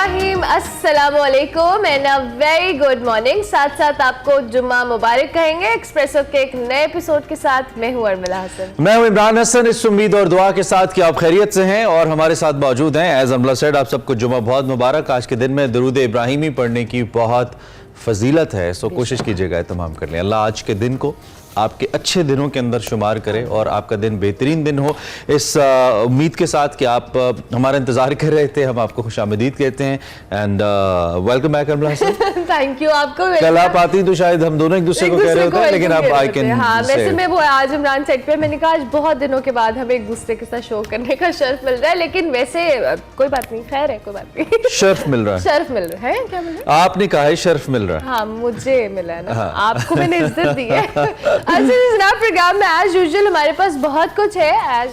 बिस्मिल्लाहिर्रहमानिर्रहीम, अस्सलामुअलैकुम and a very good morning. साथ साथ आपको जुम्मा मुबारक कहेंगे। एक्सप्रेसो के एक नए एपिसोड के साथ मैं हूं अर्मिला हसन। मैं हूं इमरान हसन। इस उम्मीद और दुआ के साथ कि आप खैरियत से हैं और हमारे साथ मौजूद हैं। एज अर्मिला सेड, आप सबको जुम्मा बहुत मुबारक। आज के दिन में दरूद इब्राहिमी पढ़ने की बहुत फजीलत है, सो कोशिश कीजिएगा तमाम कर लें। अल्लाह आज के दिन को आपके अच्छे दिनों के अंदर शुमार करें और आपका दिन बेहतरीन दिन हो। इस उम्मीद के साथ कि आप हमारा इंतजार कर रहे थे, हम आपको खुशामदीद कहते हैं and welcome back Armila Hasan. Thank you आपको। कल आप आती तो शायद हम दोनों एक दूसरे को कह रहे होते हैं, लेकिन आप आई कैन। हाँ, वैसे मैं वो आज इमरान सेट पे मैंने कहा आज बहुत दिनों के बाद हमें एक दूसरे के साथ शो करने का शर्फ मिल रहा है, लेकिन वैसे कोई बात नहीं, खैर है, कोई बात नहीं। शर्फ मिल रहा है, शर्फ मिल रहा है, क्या मिल रहा है? आपने कहा है शर्फ मिल रहा है। हाँ, मुझे मिला है ना। हाँ। आपको मैंने इज्जत दी है। अच्छा जनाब, प्रोग्राम में एज यूजुअल हमारे पास बहुत कुछ है। एज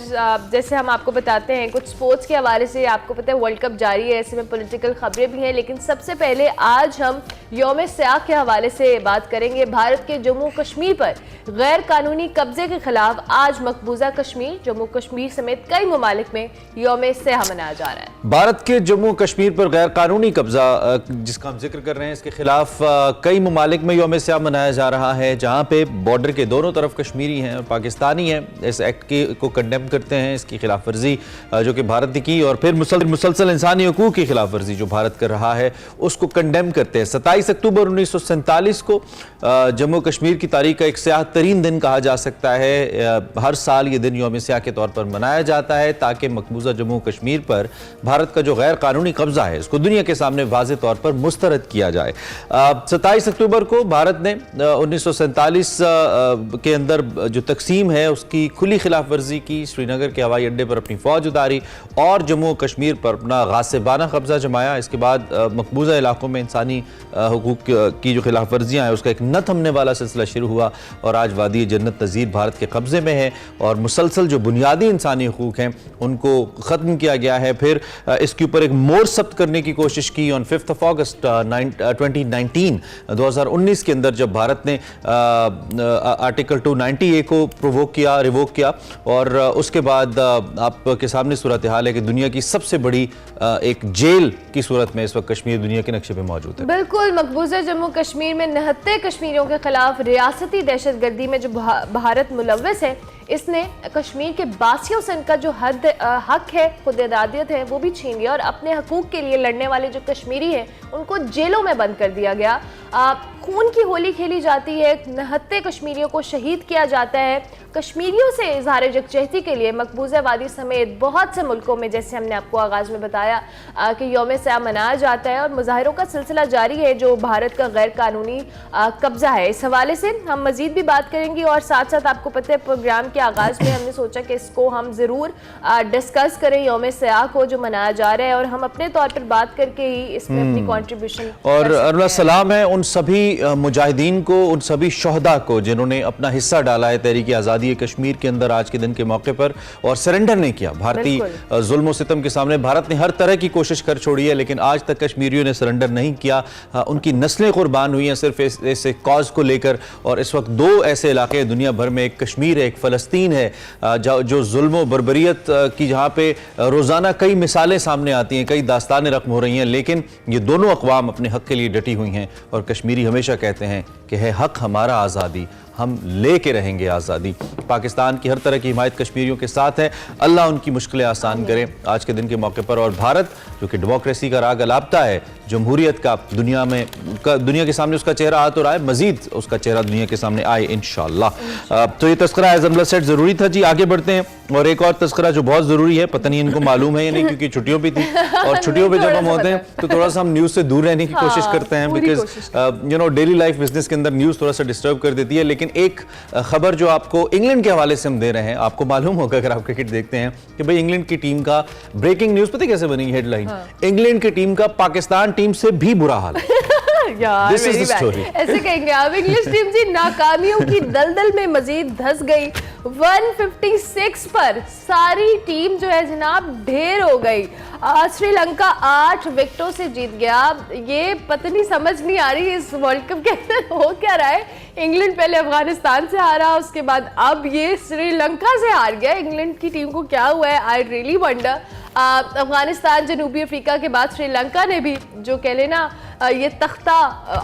जैसे हम आपको बताते हैं कुछ स्पोर्ट्स के हवाले से, आपको पता है वर्ल्ड कप जारी है, ऐसे में पॉलिटिकल खबरें भी हैं, लेकिन सबसे पहले आज हम यौम सियाह के हवाले से बात करेंगे। भारत के जम्मू कश्मीर पर गैर कानूनी कब्जे के खिलाफ आज मकबूजा कश्मीर, जम्मू कश्मीर समेत कई ममालिक में यौम सियाह मनाया जा रहा है। भारत के जम्मू कश्मीर पर गैर कानूनी कब्जा जिसका हम जिक्र कर रहे हैं, इसके खिलाफ कई ममालिक में यौम सियाह मनाया जा रहा है, जहाँ पे बॉर्डर के दोनों तरफ कश्मीरी हैं और पाकिस्तानी हैं। इस एक्ट को कंडेम करते हैं, इसकी खिलाफ वर्जी जो कि भारत ने की, और फिर मुसलसल इंसानी हकूक़ की खिलाफ वर्जी जो भारत कर रहा है उसको कंडेम करते हैं। 27 अक्टूबर 1947 को जम्मू कश्मीर की तारीख का एक स्याह तरीन दिन कहा जा सकता है। हर साल ये दिन यौम सियाह के तौर पर मनाया जाता है ताकि मकबूजा जम्मू कश्मीर पर भारत का जो गैर कानूनी कब्जा है इसको दुनिया के सामने वाज़े तौर पर मुस्तरद किया जाए। 27 अक्टूबर को भारत ने 1947 के अंदर जो तकसीम है उसकी खुली खिलाफ वर्जी की, श्रीनगर के हवाई अड्डे पर अपनी फौज उतारी और जम्मू कश्मीर पर अपना गासिबाना कब्जा जमाया। इसके बाद मकबूजा इलाकों में इंसानी हुकूक की जो खिलाफ वर्जियाँ हैं उसका एक न थमने वाला सिलसिला शुरू हुआ और आज वादी जन्नत नज़ीर भारत के कब्जे में है और मुसलसल जो बुनियादी इंसानी हुकूक हैं उनको ख़त्म किया गया है। फिर इसके ऊपर एक मोड़ सब्त करने की कोशिश की ऑन 5 अगस्त 2019 के अंदर, जब भारत ने आर्टिकल 290A को रिवोक किया और उसके बाद आपके सामने सूरत हाल है कि दुनिया की सबसे बड़ी एक जेल की सूरत में इस वक्त कश्मीर दुनिया के नक्शे पे मौजूद है। बिल्कुल, मकबूजा जम्मू कश्मीर में 69 कश्मीरियों के खिलाफ रियासती दहशतगर्दी में जो भारत मुलव्वस है, इसने कश्मीर के बासियों से इनका जो हक है, खुद इरादियत है, वो भी छीन लिया और अपने हकूक के लिए लड़ने वाले जो कश्मीरी हैं उनको जेलों में बंद कर दिया गया। खून की होली खेली जाती है, 69 कश्मीरियों को शहीद किया जाता है। कश्मीरियों से इजहार यकजहती के लिए मकबूजा वादी समेत बहुत से मुल्कों में, जैसे हमने आपको आगाज़ में बताया कि यौम सियाह मनाया जाता है और मुजाहिरों का सिलसिला जारी है जो भारत का गैर कानूनी कब्जा है। इस हवाले से हम मजीद भी बात करेंगे और साथ साथ आपको पता है प्रोग्राम के आगाज़ में हमने सोचा कि इसको हम ज़रूर डिस्कस करें, यौम सियाह को जो मनाया जा रहा है, और हम अपने तौर पर बात करके ही इसमें अपनी कॉन्ट्रीब्यूशन। और अर्मिला सलाम है उन सभी मुजाहिदीन को, उन सभी शहदा को जिन्होंने अपना हिस्सा डाला है तहरीक आज़ादी कश्मीर के अंदर आज के दिन के मौके पर और सरेंडर नहीं किया भारतीय जुल्म सितम के सामने। भारत ने हर तरह की कोशिश कर छोड़ी है लेकिन आज तक कश्मीरियों ने सरेंडर नहीं किया। उनकी नस्लें कुर्बान हुई हैं सिर्फ ऐसे कॉज को लेकर, और इस वक्त दो ऐसे इलाके दुनिया भर में, एक कश्मीर है, एक फ़लस्तीन है, जो जुल्म बर्बरियत की जहाँ पे रोज़ाना कई मिसालें सामने आती हैं, कई दास्तानें रकम हो रही हैं, लेकिन ये दोनों अक़वाम अपने हक़ के लिए डटी हुई हैं और कश्मीरी हमेशा कहते हैं कि है हक़ हमारा आज़ादी, हम लेके रहेंगे आज़ादी। पाकिस्तान की हर तरह की हिमायत कश्मीरियों के साथ है, अल्लाह उनकी मुश्किलें आसान करे आज के दिन के मौके पर। और भारत जो कि डेमोक्रेसी का राग अलापता है, जमहूरियत का दुनिया के सामने उसका चेहरा आ तो रहा है, मजीद उसका चेहरा दुनिया के सामने आए इंशाअल्लाह। तो ये तस्करा एज अर्मिला सेड ज़रूरी था जी। आगे बढ़ते हैं और एक और तस्करा जो बहुत ज़रूरी है, पता नहीं इनको मालूम है या नहीं क्योंकि छुट्टियों पर थी, और छुट्टियों पर जब हम होते हैं तो थोड़ा सा हम न्यूज़ से दूर रहने की कोशिश करते हैं, बिकॉज डेली लाइफ बिजनेस के अंदर न्यूज़ थोड़ा सा डिस्टर्ब कर देती है। लेकिन एक खबर जो आपको इंग्लैंड के हवाले से हम दे रहे हैं, आपको मालूम होगा अगर आप क्रिकेट देखते हैं कि भाई इंग्लैंड की टीम का ब्रेकिंग न्यूज़ पता कैसे बनी हेडलाइन, इंग्लैंड की टीम का पाकिस्तान टीम से भी बुरा हाल है। यार ऐसे कहेंगे आप, इंग्लिश टीम जी नाकामियों की दलदल में मजीद धंस गई। 156 पर सारी टीम जो है जनाब ढेर हो गई। श्रीलंका 8 विकेटों से जीत गया। ये पता नहीं, समझ नहीं आ रही इस वर्ल्ड कप के अंदर हो क्या रहा है। इंग्लैंड पहले अफगानिस्तान से हारा, उसके बाद अब ये श्रीलंका से हार गया। इंग्लैंड की टीम को क्या हुआ है, आई रियली वंडर। अफगानिस्तान, जनूबी अफ्रीका के बाद श्रीलंका ने भी जो कह लेना ये तख्ता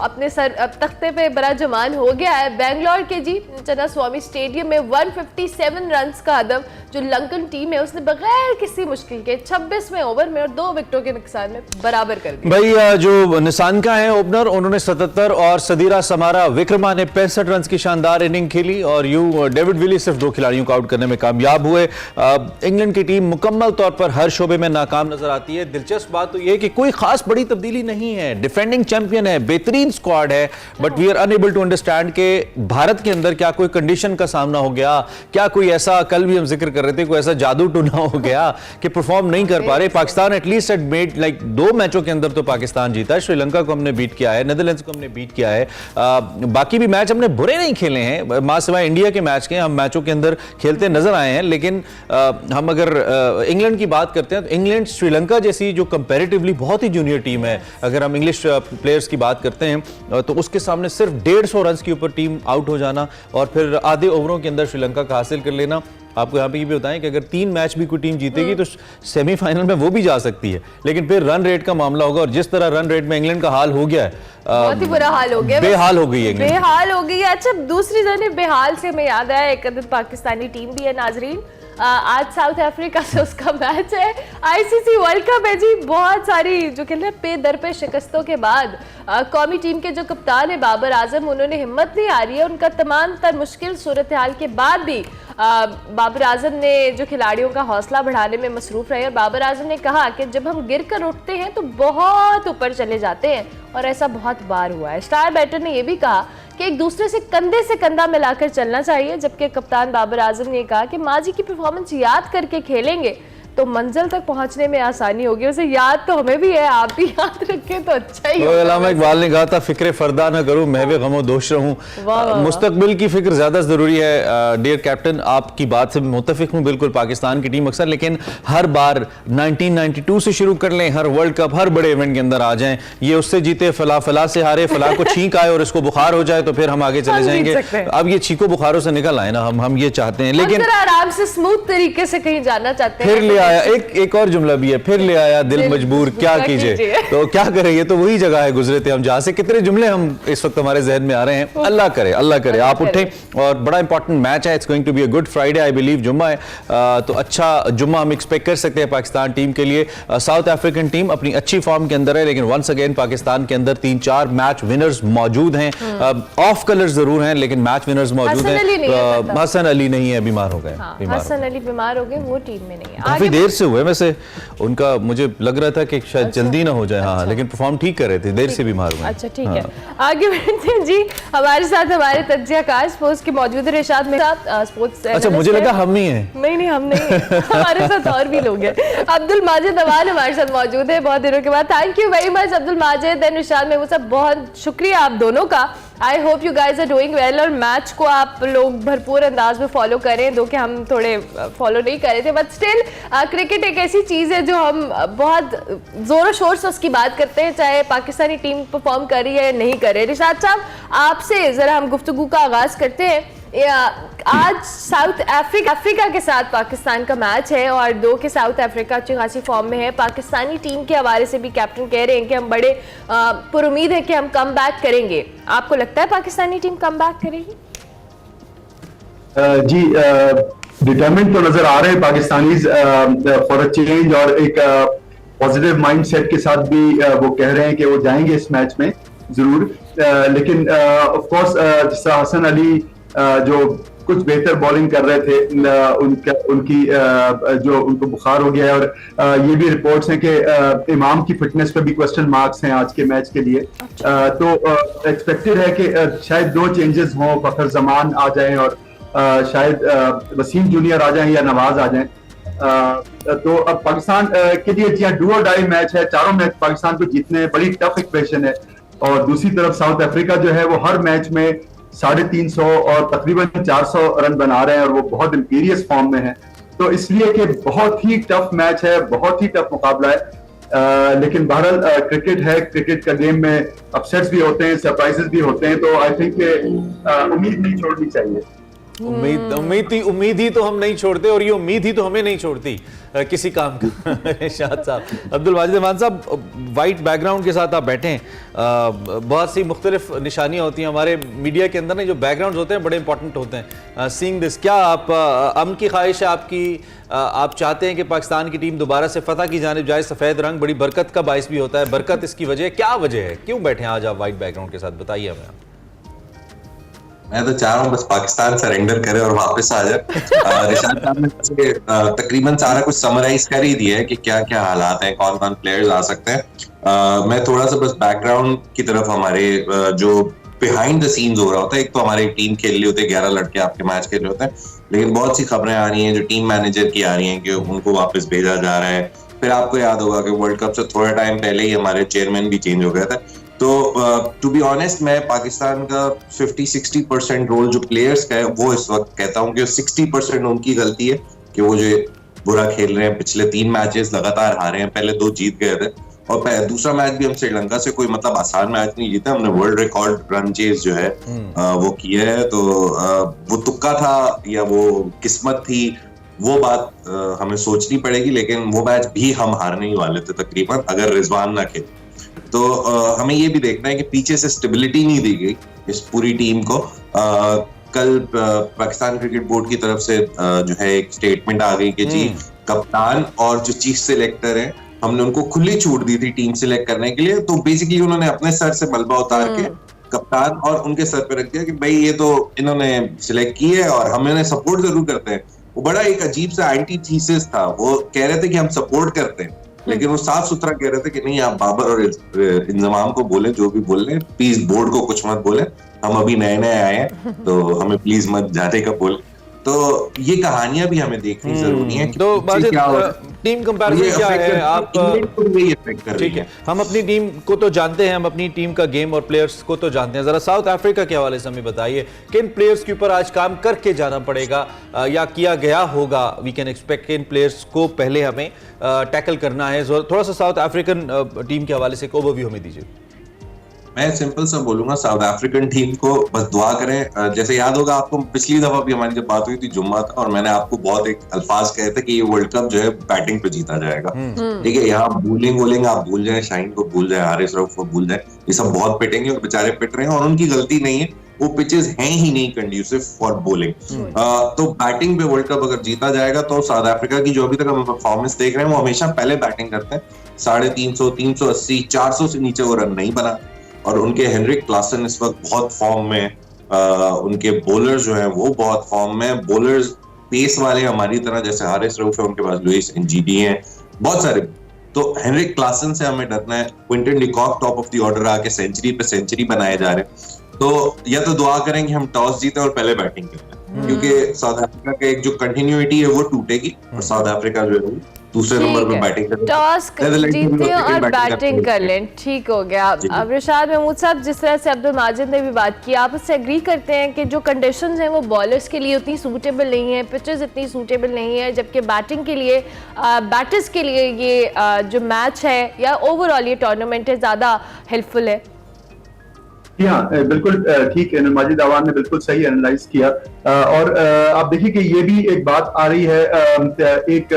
अपने तख्ते पे बड़ा जमान हो गया है। बेंगलोर के जी चन्नास्वामी स्टेडियम में 157 रन्स का हदफ जो लंकन टीम है उसने बगैर किसी मुश्किल के 26वें ओवर में और 2 विकेटों के नुकसान में बराबर कर दिया। भाई जो निशानका है ओपनर, उन्होंने 77 और सदीरा समारा विक्रमा ने 65 रन की शानदार इनिंग खेली और यूं डेविड विली सिर्फ 2 खिलाड़ियों को आउट करने में कामयाब हुए। इंग्लैंड की टीम मुकम्मल तौर पर हर शोबे में नाकाम नजर आती है। दिलचस्प बात तो यह है कि कोई खास बड़ी तब्दीली नहीं है, डिफेंडिंग चैंपियन है, बेहतरीन स्क्वाड है, but we are unable to understand कि भारत के अंदर क्या कोई कंडीशन का सामना हो गया, क्या कोई ऐसा, कल भी हम जिक्र कर रहे थे, कोई ऐसा जादू टूना हो गया कि परफॉर्म नहीं कर पा रहे। Pakistan at least at made like 2 मैचों के अंदर तो पाकिस्तान जीता है, श्रीलंका को हमने बीट किया है, नेदरलैंड्स को हमने बीट किया है, बाकी भी मैच हमने बुरे नहीं खेले हैं, मां सिवाय इंडिया के मैच के हम मैचों के अंदर खेलते नजर आए हैं। लेकिन हम अगर इंग्लैंड की बात करते हैं तो इंग्लैंड श्रीलंका जैसी जो कंपैरेटिवली बहुत ही जूनियर टीम है, अगर हम इंग्लिश प्लेयर्स की बात करते हैं तो उसके सामने सिर्फ 150 रन के ऊपर टीम आउट हो जाना और फिर आधे ओवरों के अंदर श्रीलंका का हासिल कर लेना। आपको यहाँ पे ये भी बताएं कि अगर 3 मैच भी कोई टीम जीतेगी तो सेमीफाइनल में वो भी जा सकती है, लेकिन फिर रन रेट का मामला होगा और जिस तरह रन रेट में इंग्लैंड का हाल हो गया है, बहुत ही बुरा हाल हो गया, बेहाल हो गई है, बेहाल हो गई है। अच्छा, दूसरी जानिब बेहाल से हमें याद आया एक अदद पाकिस्तानी टीम भी है नाजरीन। आज साउथ अफ्रीका से उसका मैच है, आईसीसी वर्ल्ड कप है जी। बहुत सारी जो कहते हैं पे दर पे शिकस्तों के बाद कौमी टीम के जो कप्तान है बाबर आजम, उन्होंने हिम्मत नहीं आ रही है, उनका तमाम तर मुश्किल सूरत हाल के बाद भी बाबर आजम ने जो खिलाड़ियों का हौसला बढ़ाने में मसरूफ रहे और बाबर आजम ने कहा कि जब हम गिर कर उठते हैं तो बहुत ऊपर चले जाते हैं और ऐसा बहुत बार हुआ है। स्टार बैटर ने यह भी कहा कि एक दूसरे से कंधा मिलाकर चलना चाहिए, जबकि कप्तान बाबर आजम ने कहा कि माजी की परफॉर्मेंस याद करके खेलेंगे तो मंजिल तक पहुंचने में आसानी होगी। उसे याद तो हमें भी है, आप भी याद रखें तो अच्छा ही होगा। अल्लामा इकबाल ने कहा था, फिक्र फरदा ना करूं, मैं भी गमो दोष रहूं। मुस्तकबिल की फिक्र ज्यादा जरूरी है। डियर कैप्टन, आपकी बात से मुत्तफिक हूं बिल्कुल। पाकिस्तान की टीम अक्सर, लेकिन हर बार 1992 से शुरू कर लें, हर वर्ल्ड कप, हर बड़े इवेंट के अंदर आ जाएं, ये उससे जीते, फला से हारे, फला को छींक आए और इसको बुखार हो जाए तो फिर हम आगे चले जाएंगे। अब ये छींको बुखारों से निकल आए ना, हम ये चाहते हैं, लेकिन आराम से स्मूथ तरीके से कहीं जाना चाहते हैं। आया एक और जुमला भी है, फिर ले आया दिल मजबूर क्या कीजिए। तो क्या करें, ये तो वही जगह है गुजरे थे हम जहां से कितने जुमले हम इस वक्त हमारे जहन में आ रहे हैं। अल्लाह करे आप उठें और बड़ा इंपॉर्टेंट मैच है, it's going to be a good Friday, I believe जुम्मा है, तो अच्छा जुम्मा हम एक्सपेक्ट कर सकते हैं पाकिस्तान टीम के लिए। साउथ अफ्रीकन टीम अपनी अच्छी फॉर्म के अंदर है, लेकिन वंस अगेन पाकिस्तान के अंदर 3-4 मैच विनर्स मौजूद हैं, ऑफ कलर्स जरूर हैं लेकिन मैच विनर्स मौजूद हैं। हसन अली नहीं है, बीमार हो गए, हसन अली बीमार हो गए, वो टीम में नहीं है। काफी देर से हुए, वैसे उनका मुझे लग रहा था कि शायद जल्दी ना हो जाए। हाँ, लेकिन परफॉर्म ठीक कर रहे थे, देर से बीमार हुए। अच्छा, ठीक है, आगे बढ़ते हैं जी। हमारे साथ हमारे तज्जियाकार स्पोर्ट्स के मौजूद है इरशाद में साहब, स्पोर्ट्स। अच्छा, मुझे लगा हम ही हैं। नहीं हम नहीं हमारे साथ और भी लोग हैं। अब्दुल माजिद अवान हमारे साथ मौजूद है बहुत दिनों के बाद। Thank you very much Abdul Majid and Irshad में, वो सब बहुत शुक्रिया आप दोनों का। I hope you guys are doing well और मैच को आप लोग भरपूर अंदाज में फॉलो करें, दो कि हम थोड़े फॉलो नहीं कर रहे थे, बट स्टिल क्रिकेट एक ऐसी चीज़ है जो हम बहुत ज़ोर शोर से उसकी बात करते हैं, चाहे पाकिस्तानी टीम परफॉर्म कर रही है या नहीं कर रही है। रिशाद साहब, आपसे ज़रा हम गुफ्तगू का आगाज़ करते हैं। आज साउथ अफ्रीका के साथ पाकिस्तान का मैच है और 2 के साउथ अफ्रीका अच्छी खासी फॉर्म में है। पाकिस्तानी टीम के हवाले से भी कैप्टन कह रहे हैं कि हम बड़े पुरुमीद है कि हम कम बैक करेंगे। आपको लगता है पाकिस्तानी टीम कम बैक करेगी? जी, डिटरमिनेड तो नजर आ रहे हैं पाकिस्तानीज फॉर अ चेंज और एक पॉजिटिव माइंडसेट के साथ भी वो कह रहे हैं कि वो जाएंगे इस मैच में जरूर। लेकिन ऑफ कोर्स जिस तरह हसन अली जो कुछ बेहतर बॉलिंग कर रहे थे, उनकी जो उनको बुखार हो गया है और ये भी रिपोर्ट्स हैं कि इमाम की फिटनेस पे भी क्वेश्चन मार्क्स हैं आज के मैच के लिए। तो एक्सपेक्टेड है कि शायद 2 चेंजेस हों, फखर जमान आ जाएं और शायद वसीम जूनियर आ जाएं या नवाज आ जाएं। तो अब पाकिस्तान के लिए डू और डाई मैच है, चारों मैच पाकिस्तान को जीतने हैं, बड़ी टफ इक्वेशन है। और दूसरी तरफ साउथ अफ्रीका जो है वो हर मैच में 350 और तकरीबन 400 रन बना रहे हैं और वो बहुत इंपीरियस फॉर्म में है। तो इसलिए कि बहुत ही टफ मैच है, बहुत ही टफ मुकाबला है। लेकिन बहरहाल क्रिकेट है, क्रिकेट का गेम में अपसेट्स भी होते हैं, सरप्राइजेस भी होते हैं, तो आई थिंक उम्मीद नहीं छोड़नी चाहिए। उम्मीद ही तो हम नहीं छोड़ते, और ये उम्मीद ही तो हमें नहीं छोड़ती किसी काम का। शाद साहब, अब्दुल वाजिद मान साहब, वाइट बैकग्राउंड के साथ आप बैठे हैं, बहुत सी मुख्तलिफ निशानियां होती हैं हमारे मीडिया के अंदर ना, जो बैकग्राउंड होते हैं बड़े इंपॉर्टेंट होते हैं। सीइंग दिस, क्या आप अमन की ख्वाहिश है आपकी, आप चाहते हैं कि पाकिस्तान की टीम दोबारा से फतह की जानिब जाए? सफ़ेद रंग बड़ी बरकत का बाइस भी होता है, बरकत इसकी वजह क्या वजह है, क्यों बैठे हैं आज आप वाइट बैकग्राउंड के साथ, बताइए हमें। मैं तो चाह रहा हूँ बस पाकिस्तान सरेंडर करे और वापस आ जाए। रिशाद साहब ने तकरीबन सारा कुछ समराइज कर ही दिया है कि क्या क्या हालात हैं, कौन कौन प्लेयर्स आ सकते हैं। मैं थोड़ा सा बस बैकग्राउंड की तरफ, हमारे जो बिहाइंड द सीन्स हो रहा होता है, एक तो हमारी टीम खेल रही होती है, 11 लड़के आपके मैच खेल रहे होते हैं, लेकिन बहुत सी खबरें आ रही हैं जो टीम मैनेजर की आ रही हैं कि उनको वापस भेजा जा रहा है। फिर आपको याद होगा कि वर्ल्ड कप से थोड़ा टाइम पहले ही हमारे चेयरमैन भी चेंज हो गया था। तो टू बी ऑनेस्ट, मैं पाकिस्तान का 50-60% रोल जो प्लेयर्स का है वो इस वक्त कहता हूँ कि 60% उनकी गलती है कि वो जो बुरा खेल रहे हैं। पिछले 3 मैचेस लगातार हारे हैं, पहले 2 जीत गए थे, और दूसरा मैच भी हम श्रीलंका से कोई मतलब आसान मैच नहीं जीता, हमने वर्ल्ड रिकॉर्ड रन चेज जो है वो किया है। तो वो तुक्का था या वो किस्मत थी, वो बात हमें सोचनी पड़ेगी, लेकिन वो मैच भी हम हारने ही वाले थे तकरीबन, अगर रिजवान ना खेले। तो हमें ये भी देखना है कि पीछे से स्टेबिलिटी नहीं दी गई इस पूरी टीम को। कल पाकिस्तान क्रिकेट बोर्ड की तरफ से जो है एक स्टेटमेंट आ गई कि जी कप्तान और जो चीफ सिलेक्टर है, हमने उनको खुली छूट दी थी टीम सिलेक्ट करने के लिए। तो बेसिकली उन्होंने अपने सर से मलबा उतार के कप्तान और उनके सर पे रख दिया कि भाई ये तो इन्होंने सिलेक्ट की है और हम इन्हें सपोर्ट जरूर करते हैं। वो बड़ा एक अजीब सा एंटी थीसिस था, वो कह रहे थे कि हम सपोर्ट करते हैं, लेकिन वो साफ सुथरा कह रहे थे कि नहीं, आप बाबर और इंजमाम को बोले जो भी बोल रहे हैं, प्लीज बोर्ड को कुछ मत बोले, हम अभी नए नए आए हैं तो हमें प्लीज मत जाने का बोले। तो ये कहानियां भी हमें देखनी जरूरी है। तो टीम कंपैरिजन क्या है आप, ठीक है, हम अपनी टीम को तो जानते हैं, हम अपनी टीम का गेम और प्लेयर्स को तो जानते हैं, जरा साउथ अफ्रीका के हवाले से हमें बताइए किन प्लेयर्स के ऊपर आज काम करके जाना पड़ेगा या किया गया होगा, वी कैन एक्सपेक्ट किन प्लेयर्स को पहले हमें टैकल करना है, थोड़ा सा साउथ अफ्रीकन टीम के हवाले से एक ओवरव्यू हमें दीजिए। मैं सिंपल सा बोलूंगा, साउथ अफ्रीकन टीम को बस दुआ करें। जैसे याद होगा आपको, पिछली दफा भी हमारी जब बात हुई थी जुम्मा था, और मैंने आपको बहुत एक अल्फाज कहे थे कि ये वर्ल्ड कप जो है बैटिंग पे जीता जाएगा। ठीक है, यहाँ बॉलिंग आप भूल जाए, शाहीन को भूल जाए, हारिस रऊफ को भूल जाए, ये सब बहुत पिटेंगे और बेचारे पिट रहे हैं और उनकी गलती नहीं है, वो पिचेस हैं ही नहीं कंड्यूसिव फॉर बॉलिंग। तो बैटिंग पे वर्ल्ड कप अगर जीता जाएगा तो साउथ अफ्रीका की जो अभी तक हम परफॉर्मेंस देख रहे हैं, वो हमेशा पहले बैटिंग करते हैं, 350, 380, 400 से नीचे वो रन नहीं बना। और उनके हेनरिक क्लासन इस वक्त बहुत फॉर्म में, उनके बॉलर्स जो हैं वो बहुत फॉर्म में, बॉलर्स पेस वाले हमारी तरह, जैसे हारिस रऊफ है, उनके पास लुइस एनजीडी हैं, बहुत सारे। तो हेनरिक क्लासन से हमें डरना है। Quinton de Kock top of the order आके सेंचुरी पे सेंचुरी बनाए जा रहे हैं। तो या तो दुआ करें कि हम टॉस जीते और पहले बैटिंग करें, क्योंकि साउथ अफ्रीका के एक जो कंटिन्यूटी है वो टूटेगी और साउथ अफ्रीका जो है दूसरे नंबर पे बैटिंग करें, टॉस जीते और बैटिंग कर लें, ठीक हो गया। अब रिशाद महमूद साहब, जिस तरह से अब्दुल माजिद ने भी बात की, आप उससे एग्री करते हैं कि जो कंडीशंस हैं वो बॉलर्स के लिए उतनी सूटेबल नहीं है, पिचेस इतनी सूटेबल नहीं है, जबकि बैटिंग के लिए, बैटर्स के लिए ये जो मैच है या ओवरऑल ये टूर्नामेंट है ज़्यादा हेल्पफुल है? जी हाँ, बिल्कुल ठीक है, माजिद आवान ने बिल्कुल सही एनालाइज किया। और आप देखिए कि ये भी एक बात आ रही है, एक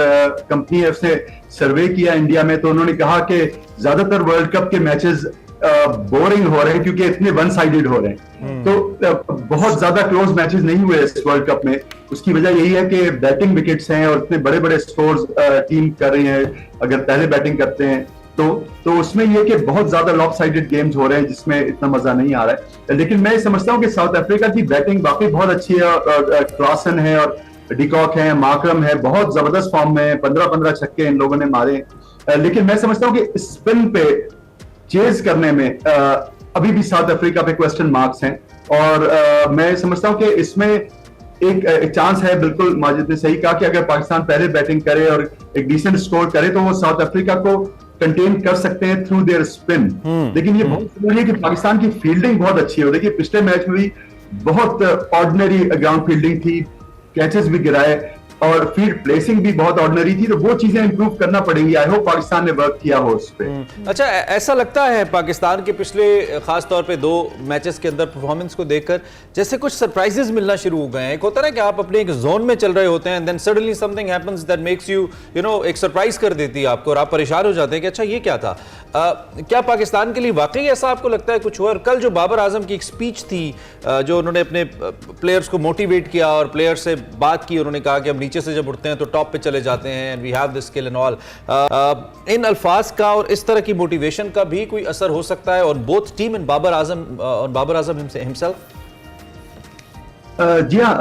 कंपनी है उसने सर्वे किया इंडिया में, तो उन्होंने कहा कि ज्यादातर वर्ल्ड कप के मैचेस बोरिंग हो रहे हैं क्योंकि इतने वन साइडेड हो रहे हैं। तो बहुत ज्यादा क्लोज मैचेस नहीं हुए इस वर्ल्ड कप में। उसकी वजह यही है कि बैटिंग विकेट्स हैं और इतने बड़े बड़े स्कोर्स टीम कर रही है अगर पहले बैटिंग करते हैं तो उसमें यह कि बहुत ज्यादा लॉप साइडेड गेम्स हो रहे हैं जिसमें इतना मजा नहीं आ रहा है। लेकिन मैं समझता हूं कि साउथ अफ्रीका की बैटिंग वाकई बहुत अच्छी है। क्लासन है और डिकॉक है, मार्करम है, बहुत जबरदस्त फॉर्म में 15-15 छक्के इन लोगों ने मारे। लेकिन मैं समझता हूं कि स्पिन पे चेज करने में अभी भी साउथ अफ्रीका पे क्वेश्चन मार्क्स हैं। और मैं समझता हूं कि इसमें एक चांस है, बिल्कुल माजिद ने सही कहा कि अगर पाकिस्तान पहले बैटिंग करे और एक डिसेंट स्कोर करे तो वो साउथ अफ्रीका को कंटेन कर सकते हैं थ्रू देयर स्पिन। लेकिन ये बहुत जरूरी है कि पाकिस्तान की फील्डिंग बहुत अच्छी हो। देखिए पिछले मैच में भी बहुत ऑर्डिनरी ग्राउंड फील्डिंग थी, कैचेस भी गिराए, और फील्ड प्लेसिंग भी बहुत ऑर्डिनरी थी, तो वो चीजें इंप्रूव करना पड़ेंगी। आई होप पाकिस्तान ने वर्क किया हो उस पे। अच्छा, ऐसा लगता है पाकिस्तान के पिछले खास तौर पे 2 मैचेस के अंदर परफॉर्मेंस को देखकर जैसे कुछ सरप्राइजेस मिलना शुरू हो गए हैं। एक होता है कि आप अपने एक जोन में चल रहे होते हैं, then suddenly something happens that makes you know एक सरप्राइज कर देती है आपको और आप परेशान हो जाते हैं कि अच्छा ये क्या था। क्या पाकिस्तान के लिए वाकई ऐसा आपको लगता है कुछ हुआ? और कल जो बाबर आजम की एक स्पीच थी जो उन्होंने अपने प्लेयर्स को मोटिवेट किया और प्लेयर्स से बात की, उन्होंने कहा कि हम नीचे से जब उठते हैं तो टॉप पे चले जाते हैं and we have this skill and all, इन अल्फाज का और इस तरह की मोटिवेशन का भी कोई असर हो सकता है on both team and Babar Azam himself? जी हाँ,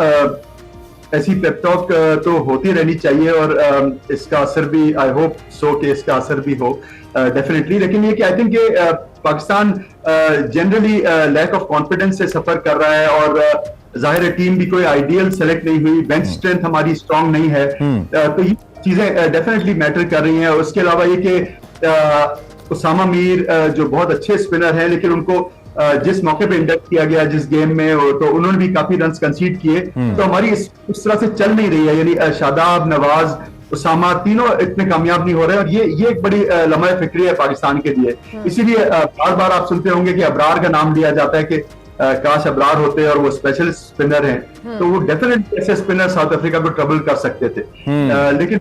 ऐसी पेप टॉक तो होती रहनी चाहिए और इसका असर भी आई होप सो कि इसका असर भी हो डेफिनेटली। लेकिन ये कि I think Pakistan generally lack of confidence से सफर कर रहा है और जाहिर है टीम भी कोई आइडियल सेलेक्ट नहीं हुई, बेंच स्ट्रेंथ हमारी स्ट्रांग नहीं है, तो ये चीजें डेफिनेटली मैटर कर रही हैं। और उसके अलावा ये कि उसामा मीर जो बहुत अच्छे स्पिनर हैं, लेकिन उनको जिस मौके पे इंडक्ट किया गया जिस गेम में, तो उन्होंने भी काफी रन कंसीड किए, तो हमारी इस तरह से चल नहीं रही है। यानी शादाब, नवाज, उसामा तीनों इतने कामयाब नहीं हो रहे, और ये एक बड़ी लम्हा फिक्री है पाकिस्तान के लिए। इसीलिए बार बार आप सुनते होंगे कि अबरार का नाम लिया जाता है कि काश अबरार होते और वो स्पेशल स्पिनर हैं, तो वो डेफिनेटली ऐसे स्पिनर साउथ अफ्रीका को ट्रबल कर सकते थे। लेकिन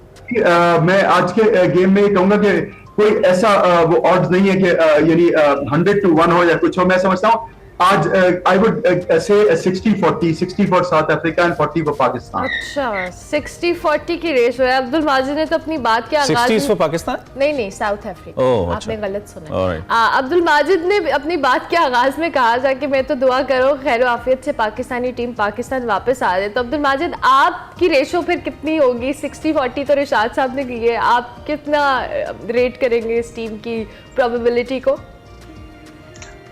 मैं आज के गेम में कहूंगा कि कोई ऐसा वो ऑड्स नहीं है कि यानी 100 to 1 हो या कुछ हो। मैं समझता हूँ आज I would say 60-40 for south Africa and 40 for Pakistan. अच्छा, 60-40 की रेस है। अब्दुल माजिद ने तो अपनी बात के आगाज 60 फॉर पाकिस्तान? नहीं साउथ अफ्रीका। अच्छा। आपने गलत सुना। अब्दुल माजिद ने अपनी बात के आगाज में कहा था कि मैं तो दुआ करो खैर आफियत से पाकिस्तानी टीम पाकिस्तान वापस आ जाए। तो अब्दुल माजिद, आपकी रेशो फिर कितनी होगी? 60-40 तो रिशाद साहब ने की है, आप कितना रेट करेंगे इस टीम की प्रोबेबिलिटी को?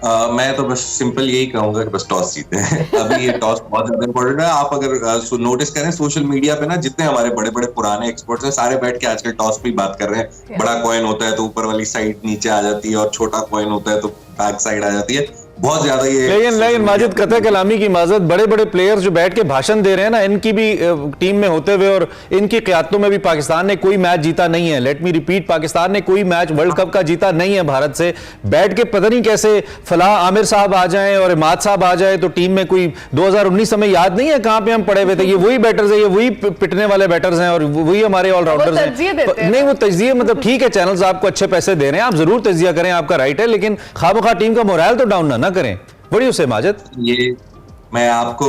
मैं तो बस सिंपल यही कहूंगा कि बस टॉस जीते हैं। अभी ये टॉस बहुत ज्यादा इंपॉर्टेंट है। आप अगर नोटिस करें सोशल मीडिया पे ना, जितने हमारे बड़े बड़े पुराने एक्सपर्ट्स हैं सारे बैठ के आजकल टॉस पे बात कर रहे हैं। बड़ा कॉइन होता है तो ऊपर वाली साइड नीचे आ जाती है और छोटा कॉइन होता है तो बैक साइड आ जाती है। बहुत ज्यादा ये लेकिन माजिद, कतई कलामी की इजाजत, बड़े बड़े प्लेयर्स जो बैठ के भाषण दे रहे हैं ना, इनकी भी टीम में होते हुए और इनकी क़यादतों में भी पाकिस्तान ने कोई मैच जीता नहीं है। लेट मी रिपीट, पाकिस्तान ने कोई मैच वर्ल्ड कप का जीता नहीं है भारत से। बैठ के पता नहीं कैसे फलाह आमिर साहब आ जाएं और इमाद साहब आ जाए तो टीम में कोई 2019 हमें याद नहीं है कहां पे हम पड़े हुए थे। ये वही बैटर्स है, ये वही पिटने वाले बैटर्स हैं और वही हमारे ऑलराउंडर्स हैं। नहीं, वो तजिया मतलब ठीक है, चैनल्स आपको अच्छे पैसे दे रहे हैं, आप जरूर तजिया करें, आपका राइट है, लेकिन खामखा टीम का मोरल तो डाउन ना करें। बड़ी उसे माजिद, ये मैं आपको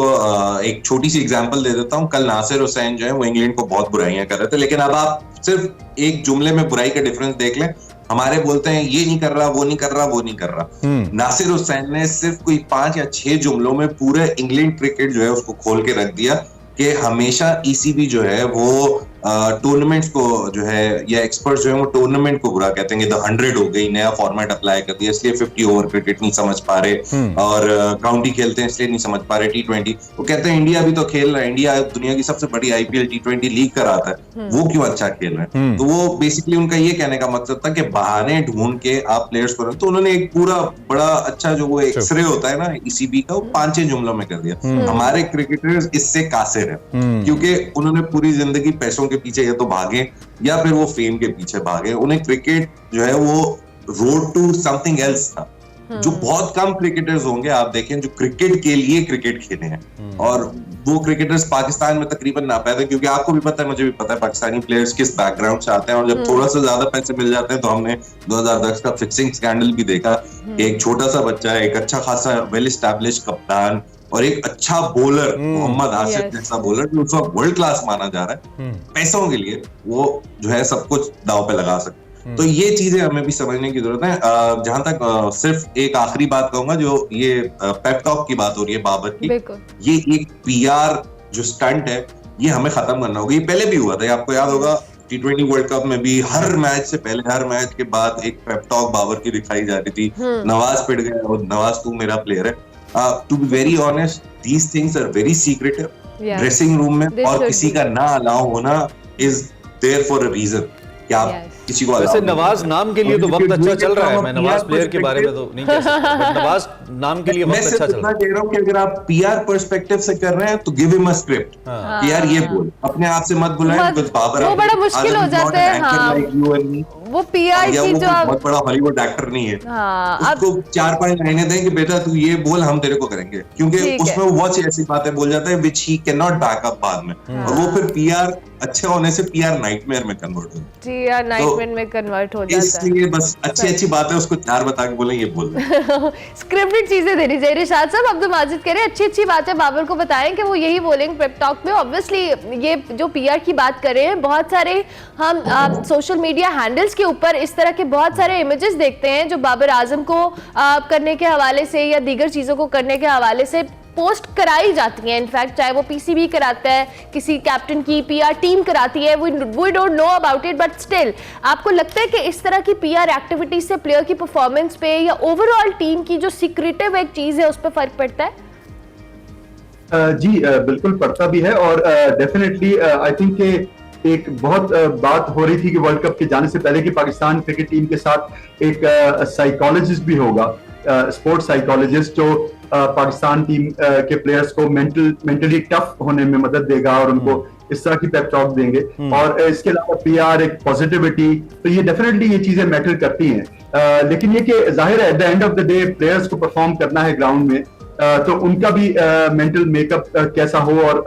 एक छोटी सी एग्जांपल दे देता हूं। कल नासिर हुसैन जो है वो इंग्लैंड को बहुत बुराइयां कर रहे थे, लेकिन अब आप सिर्फ एक जुमले में बुराई का डिफरेंस देख लें। हमारे बोलते हैं ये नहीं कर रहा, वो नहीं कर रहा, वो नहीं कर रहा। नासिर हुसैन ने सिर्फ कोई 5 या 6 जुमलों में पूरे इंग्लैंड क्रिकेट जो है उसको खोल के रख दिया कि हमेशा ईसीबी जो है वो टूर्नामेंट्स को जो है या एक्सपर्ट्स जो है वो टूर्नामेंट को बुरा कहते हैं कि 100 हो गई, नया फॉर्मेट अप्लाई कर दिया इसलिए 50 ओवर क्रिकेट नहीं समझ पा रहे और काउंटी खेलते हैं इसलिए नहीं समझ पा रहे T20। वो कहते हैं इंडिया भी तो खेल रहा है, इंडिया दुनिया की सबसे बड़ी IPL T20 लीग कराता है, वो क्यों अच्छा खेल रहे हैं। तो वो बेसिकली उनका ये कहने का मकसद था कि बहाने ढूंढ के आप प्लेयर्स को, तो उन्होंने एक पूरा बड़ा अच्छा जो वो एक्सरे होता है ना ECB का, वो 5-6 जुमलों में कर दिया। हमारे क्रिकेटर्स इससे कासिर है क्योंकि उन्होंने पूरी जिंदगी पैसों के पीछे या तो भागे या फिर वो फेम के पीछे भागे। उन्हें क्रिकेट जो है वो रोड टू समथिंग एल्स था, जो बहुत कम क्रिकेटर्स होंगे आप देखें जो क्रिकेट के लिए क्रिकेट खेले हैं, और वो क्रिकेटर्स पाकिस्तान में तकरीबन ना पैदा, क्योंकि आपको भी पता है, मुझे भी पता है पाकिस्तानी प्लेयर्स किस बैकग्राउंड से आते हैं, और जब थोड़ा सा ज्यादा पैसे मिल जाते हैं तो हमने 2010 का फिक्सिंग स्कैंडल भी देखा। एक छोटा सा बच्चा है, एक अच्छा खासा वेल एस्टैब्लिश कप्तान और एक अच्छा बॉलर मोहम्मद आसिफ जैसा बॉलर जो उस वक्त वर्ल्ड क्लास माना जा रहा है, पैसों के लिए वो जो है सब कुछ दांव पे लगा सकते। तो ये चीजें हमें भी समझने की जरूरत है। जहां तक सिर्फ एक आखिरी बात कहूंगा, जो ये पेप टॉक की बात हो रही है बाबर की, ये एक PR जो स्टंट है ये हमें खत्म करना होगा। ये पहले भी हुआ था, आपको याद होगा T20 वर्ल्ड कप में भी हर मैच से पहले, हर मैच के बाद एक पेप टॉक बाबर की दिखाई जा रही थी। नवाज पिट गया और नवाज तू मेरा प्लेयर है। To be very honest, these things are very secretive. Dressing room में और किसी का ना अलाउ होना is there for a reason। क्या आप किसी को वैसे allow नहीं नवाज करते। नाम के लिए तो और वक्त अच्छा ये चल रहा है, मैं हम नवाज PR प्लेयर के बारे में तो नहीं कह सकता, बट नवाज नाम के लिए मैं वक्त सिर्फ अच्छा चल इतना रहा कह रहा हूँ कि अगर आप PR पर्सपेक्टिव से कर रहे हैं तो गिव हिम अ स्क्रिप्ट कि यार ये बोल, अपने आप से मत बुलाएं, मत- बिकॉज़ बाबर वो बड़ा मुश्किल हो जाता है, हाँ। वो पीआर या की वो जो कोई आप, बहुत बड़ा हॉलीवुड एक्टर नहीं है, हाँ, अब उसको 4-5 लाइनें दें कि बेटा तू ये बोल, हम तेरे को करेंगे, क्योंकि ठीक है। उसमें वो बहुत सी ऐसी बातें बोल जाता है विच ही कैन नॉट बैक अप बाद में, और वो फिर पीआर अच्छे होने से पीआर नाइटमेयर में कन्वर्ट हो जाता जी यार नाइटमेयर में कन्वर्ट हो है। जाता है। इसलिए बस अच्छी बातें उसको 4 बता के बोले ये बोल दे। स्क्रिप्टेड चीजें देनी चाहिए। रिशाद साहब, अब्दुल माजिद कह रहे हैं अच्छी बातें बाबर को बताएं कि वो यही बोलेंगे पेप टॉक में। ऑब्वियसली ये जो पीआर की बात कर रहे हैं, बहुत सारे हम सोशल मीडिया हैंडल्स के ऊपर इस तरह के बहुत सारे इमेजेस देखते हैं जो बाबर आजम को करने के हवाले से या दीगर चीजों को करने के हवाले से पोस्ट कराई जाती हैं। इनफैक्ट चाहे वो पीसीबी कराता है, किसी कैप्टन की पीआर टीम कराती है, we don't know about it, but still आपको लगता है कि इस तरह की पीआर एक्टिविटीज से प्लेयर की परफॉर्मेंस पे या ओवरऑल टीम की जो सीक्रेटिव एक चीज है उस पर फर्क पड़ता है? जी बिल्कुल पड़ता भी है, और डेफिनेटली आई थिंक एक बहुत बात हो रही थी कि वर्ल्ड कप के जाने से पहले कि पाकिस्तान क्रिकेट टीम के साथ एक साइकोलॉजिस्ट भी होगा, स्पोर्ट्स साइकोलॉजिस्ट, जो पाकिस्तान टीम के प्लेयर्स को मेंटली टफ होने में मदद देगा और उनको इस तरह की पेप टॉक देंगे। और इसके अलावा पीआर, एक पॉजिटिविटी, तो ये डेफिनेटली ये चीजें मैटर करती हैं। लेकिन ये कि जाहिर है at the end of the day players को परफॉर्म करना है ग्राउंड में, तो उनका भी मेंटल मेकअप कैसा हो और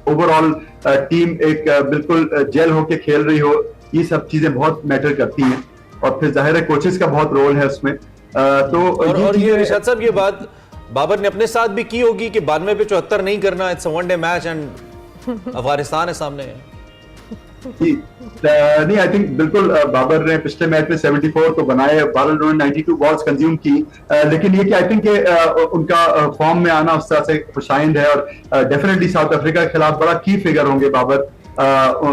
ओवरऑल टीम एक बिल्कुल जेल होके खेल रही हो, ये सब चीजें बहुत मैटर करती हैं। और फिर जाहिर है कोचेस का बहुत रोल है उसमें। तो और ये रिशाद साहब, ये बात बाबर ने अपने साथ भी की होगी कि 92 पे 74 नहीं करना, it's a one day match and Afghanistan है सामने। जी नहीं, आई थिंक बिल्कुल बाबर ने पिछले मैच में 74 तो बनाए, 92 बॉल्स कंज्यूम की, लेकिन ये कि आई थिंक उनका फॉर्म में आना उस तरह से खुशाइंद है, और डेफिनेटली साउथ अफ्रीका के खिलाफ बड़ा की फिगर होंगे बाबर।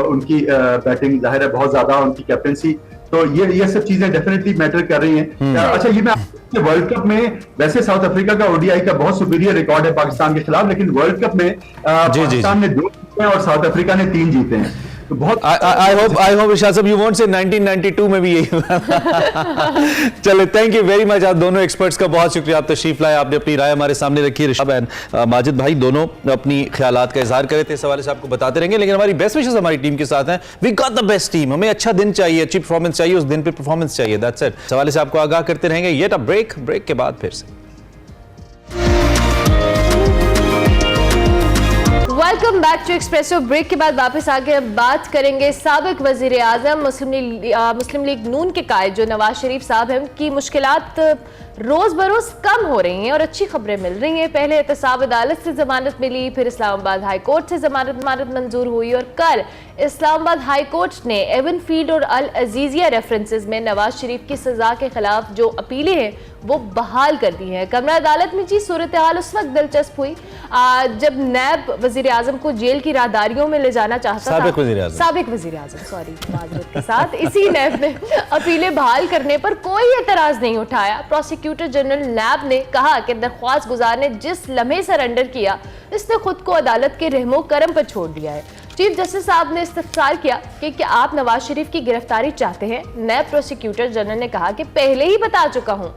उनकी बैटिंग जाहिर है बहुत ज्यादा, उनकी कैप्टनसी, तो ये सब चीजें डेफिनेटली मैटर कर रही हैं। अच्छा, ये मैं वर्ल्ड कप में वैसे साउथ अफ्रीका का ओडीआई का बहुत सुपीरियर रिकॉर्ड है पाकिस्तान के खिलाफ, लेकिन वर्ल्ड कप में पाकिस्तान ने 2 जीते हैं और साउथ अफ्रीका ने 3 जीते हैं। तो बहुत आई होप रिशाद साहब यू वोंट से 1992 में भी यही चले। थैंक यू वेरी मच, आप दोनों एक्सपर्ट्स का बहुत शुक्रिया, आप तशरीफ लाए, आपने अपनी राय हमारे सामने रखी। रिशाद एंड माजिद भाई दोनों अपनी ख्यालात का इजहार करे थे, इस हवाले से आपको बताते रहेंगे। लेकिन हमारी बेस्ट विशेस हमारी टीम के साथ हैं। We got the best team, हमें अच्छा दिन चाहिए, अच्छी परफॉर्मेंस चाहिए, उस दिन पे परफॉर्मेंस चाहिए, दैट्स इट। इस हवाले से आपको आगाह करते रहेंगे। येट अ ब्रेक के बाद फिर से welcome back to Expresso. Break के बाद वापस आके बात करेंगे साबिक वजीर आजम मुस्लिम लीग नून के कायद जो नवाज शरीफ साहब हैं, उनकी मुश्किलात रोज बरोज कम हो रही हैं और अच्छी खबरें मिल रही हैं। पहले एहतसाब अदालत से जमानत मिली, फिर इस्लामाबाद हाई कोर्ट से जमानत मंजूर हुई, और कल इस्लामाबाद हाई कोर्ट ने एवन फील्ड और अल अजीजिया रेफरेंसेस में नवाज शरीफ की सजा के खिलाफ जो अपीलें हैं वो बहाल कर दी हैं। कमरा अदालत में जी सूरत हाल उस वक्त दिलचस्प हुई जब नैब वजीर आजम को जेल की राहदारियों में ले जाना चाहता था, साबिक वजीर आजम सॉरी माजरत के साथ, इसी नैब ने अपीलें बहाल करने पर कोई एतराज नहीं उठाया। प्रोसिक्यूटर जनरल नैब ने कहा कि दरख्वास्त गुजार ने जिस लम्हे सरेंडर किया, इसने खुद को अदालत के रहमो करम पर छोड़ दिया है। चीफ जस्टिस साहब ने इस्तफसार किया कि क्या आप नवाज शरीफ की गिरफ्तारी चाहते हैं? नैब प्रोसिक्यूटर जनरल ने कहा कि पहले ही बता चुका हूं,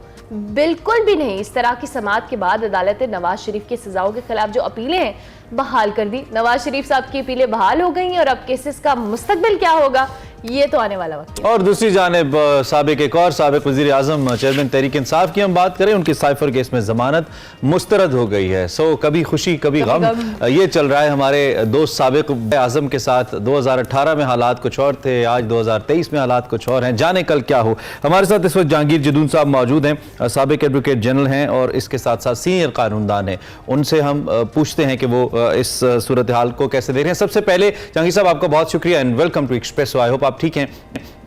बिल्कुल भी नहीं। इस तरह की समाअत के बाद अदालत ने नवाज शरीफ की सजाओं के खिलाफ जो अपीलें हैं बहाल कर दी। नवाज शरीफ साहब की अपीलें बहाल हो गई हैं और अब केसेस का मुस्तकबिल क्या होगा ये तो आने वाला वक्त। और दूसरी जानिब साबिक वजीर आजम चेयरमैन तहरीक इंसाफ की हम बात करें, उनकी साइफर केस में जमानत मुस्तरद हो गई है। सो कभी खुशी कभी गम ये चल रहा है हमारे दोस्त साबिक आजम के साथ। 2018 में हालात कुछ और थे, आज 2023 में हालात कुछ और हैं, जाने कल क्या हो। हमारे साथ इस वक्त जहांगीर जदून साहब मौजूद हैं, साबिक एडवोकेट जनरल हैं और इसके साथ साथ सीनियर कानूनदान हैं। उनसे हम पूछते हैं कि वो इस सूरत हाल को कैसे देख रहे हैं। सबसे पहले जहांगीर साहब आपका बहुत शुक्रिया and welcome to Expresso. I hope आप ठीक हैं।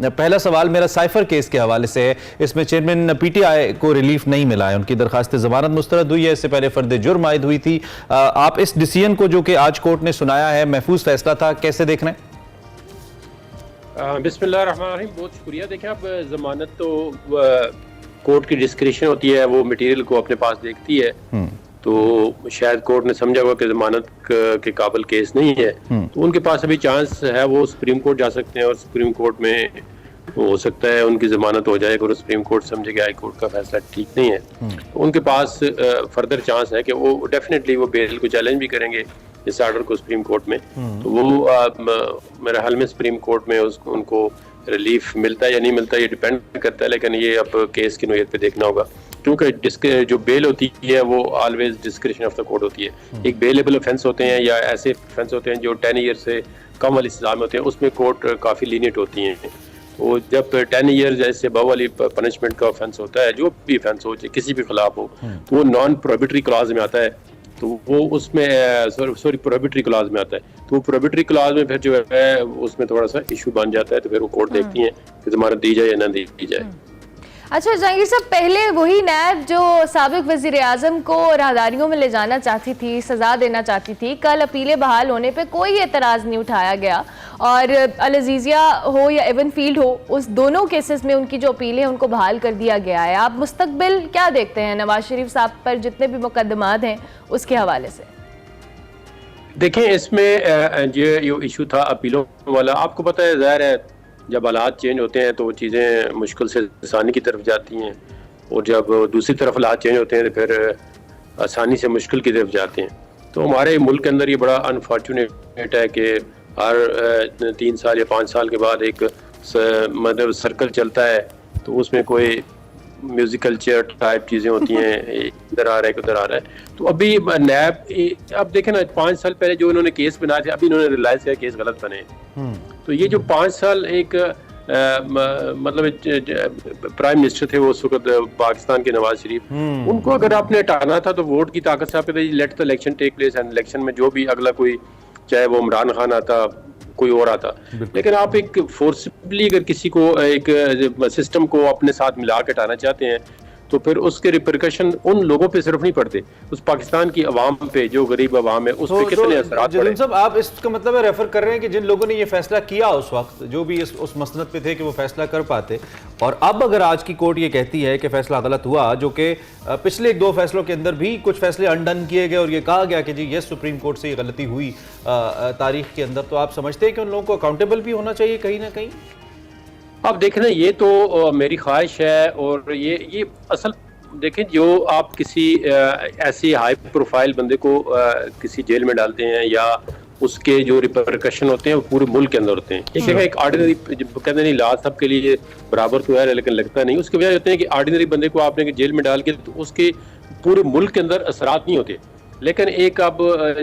पहला सवाल मेरा साइफर केस के हवाले से है। इसमें चेयरमैन पीटीआई को रिलीफ नहीं मिला है, उनकी दरखास्त जमानत मुस्तरद हुई है, इससे पहले फर्द जुर्म आयद हुई थी। आप इस डिसीजन को जो कि आज कोर्ट ने सुनाया है, महफूज फैसला था, कैसे देख रहे हैं? बिस्मिल्लाहिर्रहमानिर्रहीम, बहुत शुक्रिया। देखें, अब जमानत तो कोर्ट की डिस्क्रिप्शन होती है, वो मटेरियल को अपने पास देखती है, तो शायद कोर्ट ने समझा हुआ कि जमानत के काबिल केस नहीं है, तो उनके पास अभी चांस है, वो सुप्रीम कोर्ट जा सकते हैं और सुप्रीम कोर्ट में हो सकता है उनकी जमानत हो जाए अगर सुप्रीम कोर्ट समझे कि हाई कोर्ट का फैसला ठीक नहीं है, तो उनके पास फर्दर चांस है कि वो डेफिनेटली वो बेल को चैलेंज भी करेंगे इस ऑर्डर को सुप्रीम कोर्ट में। तो वो मेरे हाल में सुप्रीम कोर्ट में उनको रिलीफ मिलता है या नहीं मिलता है ये डिपेंड करता है, लेकिन ये अब केस की नोयत पे देखना होगा, क्योंकि जो बेल होती है वो always discretion of the court होती है। एक बेलेबल ऑफेंस होते हैं या ऐसे ऑफेंस होते हैं जो 10 ईयर से कम वाली सजा में होते हैं, उसमें कोर्ट काफ़ी लीनियंट होती हैं। तो जब 10 ईयर जैसे अबव वाली पनिशमेंट का ऑफेंस होता है, जो भी ऑफेंस हो किसी भी खिलाफ हो, तो वो नॉन प्रोहिबिटरी क्लॉज में आता है, तो वो उसमें सॉरी प्रोहिबिटरी क्लॉज में आता है, तो वो प्रोहिबिटरी क्लॉज में फिर जो है उसमें थोड़ा सा इशू बन जाता है, तो फिर वो कोर्ट देखती है कि जमानत दी जाए या ना दी जाए। अच्छा जहांगीर साहब, पहले वही नैब जो साबिक वजीर आजम को राहदारियों में ले जाना चाहती थी, सजा देना चाहती थी, कल अपीलें बहाल होने पे कोई एतराज़ नहीं उठाया गया, और अल अज़ीज़िया हो या एवन फील्ड हो, उस दोनों केसेस में उनकी जो अपीलें उनको बहाल कर दिया गया है। आप मुस्तकबिल क्या देखते हैं नवाज शरीफ साहब पर जितने भी मुकदमात हैं उसके हवाले से? देखें, इसमें जो इशू था अपीलों वाला, आपको पता है ज़ाहिर है जब हालात चेंज होते हैं तो वो चीज़ें मुश्किल से आसानी की तरफ जाती हैं, और जब दूसरी तरफ हालात चेंज होते हैं तो फिर आसानी से मुश्किल की तरफ जाते हैं। तो हमारे मुल्क के अंदर ये बड़ा अनफॉर्चुनेट है कि हर 3 साल या 5 साल के बाद एक मतलब सर्कल चलता है, तो उसमें कोई म्यूजिकल चेयर टाइप चीज़ें होती हैं, इधर आ रहा है उधर आ रहा है। तो अभी नैब, अब देखें ना, 5 साल पहले जो इन्होंने केस बनाए थे, अभी इन्होंने रियलाइज किया केस गलत बने। तो ये जो 5 साल एक मतलब प्राइम मिनिस्टर थे वो उस वक्त पाकिस्तान के नवाज शरीफ, उनको अगर आपने हटाना था तो वोट की ताकत से आप कहते let the election take place, and election में जो भी अगला कोई, चाहे वो इमरान खान आता कोई और आता, लेकिन आप एक फोर्सफुली अगर किसी को एक सिस्टम को अपने साथ मिला के हटाना चाहते हैं तो फिर उसके रिपरकशन उन लोगों पे सिर्फ नहीं पड़ते, उस पाकिस्तान की अवाम पे, जो गरीब अवाम है, उस पे कितने असरात पड़े। साहब, आप इसका मतलब है रेफर कर रहे हैं कि जिन लोगों ने ये फैसला किया उस वक्त, जो भी उस मसनद पे थे कि वो फैसला कर पाते, और अब अगर आज की कोर्ट ये कहती है कि फैसला गलत हुआ, जो कि पिछले 1-2 फैसलों के अंदर भी कुछ फैसले अनडन किए गए और ये कहा गया कि जी ये सुप्रीम कोर्ट से ये गलती हुई तारीख के अंदर, तो आप समझते हैं कि उन लोगों को अकाउंटेबल भी होना चाहिए कहीं ना कहीं? अब देखना, ये तो मेरी ख्वाहिश है, और ये असल देखें, जो आप किसी ऐसे हाई प्रोफाइल बंदे को किसी जेल में डालते हैं या उसके जो रिपरकशन होते हैं वो पूरे मुल्क के अंदर होते हैं। एक ऑर्डिनरी कहते नहीं ला सबके लिए बराबर तो है, लेकिन लगता नहीं, उसके वजह होते हैं कि ऑर्डिनरी बंदे को आपने जेल में डाल के तो उसके पूरे मुल्क के अंदर असरात नहीं होते। लेकिन एक अब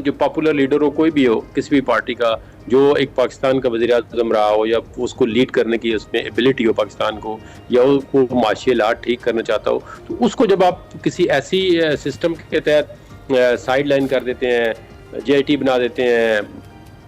जो पॉपुलर लीडर हो, कोई भी हो किसी भी पार्टी का, जो एक पाकिस्तान का वज़ीर आज़म रहा हो या उसको लीड करने की उसमें एबिलिटी हो पाकिस्तान को, या उसको माशी हालात ठीक करना चाहता हो, तो उसको जब आप किसी ऐसी सिस्टम के तहत साइड लाइन कर देते हैं, JIT बना देते हैं,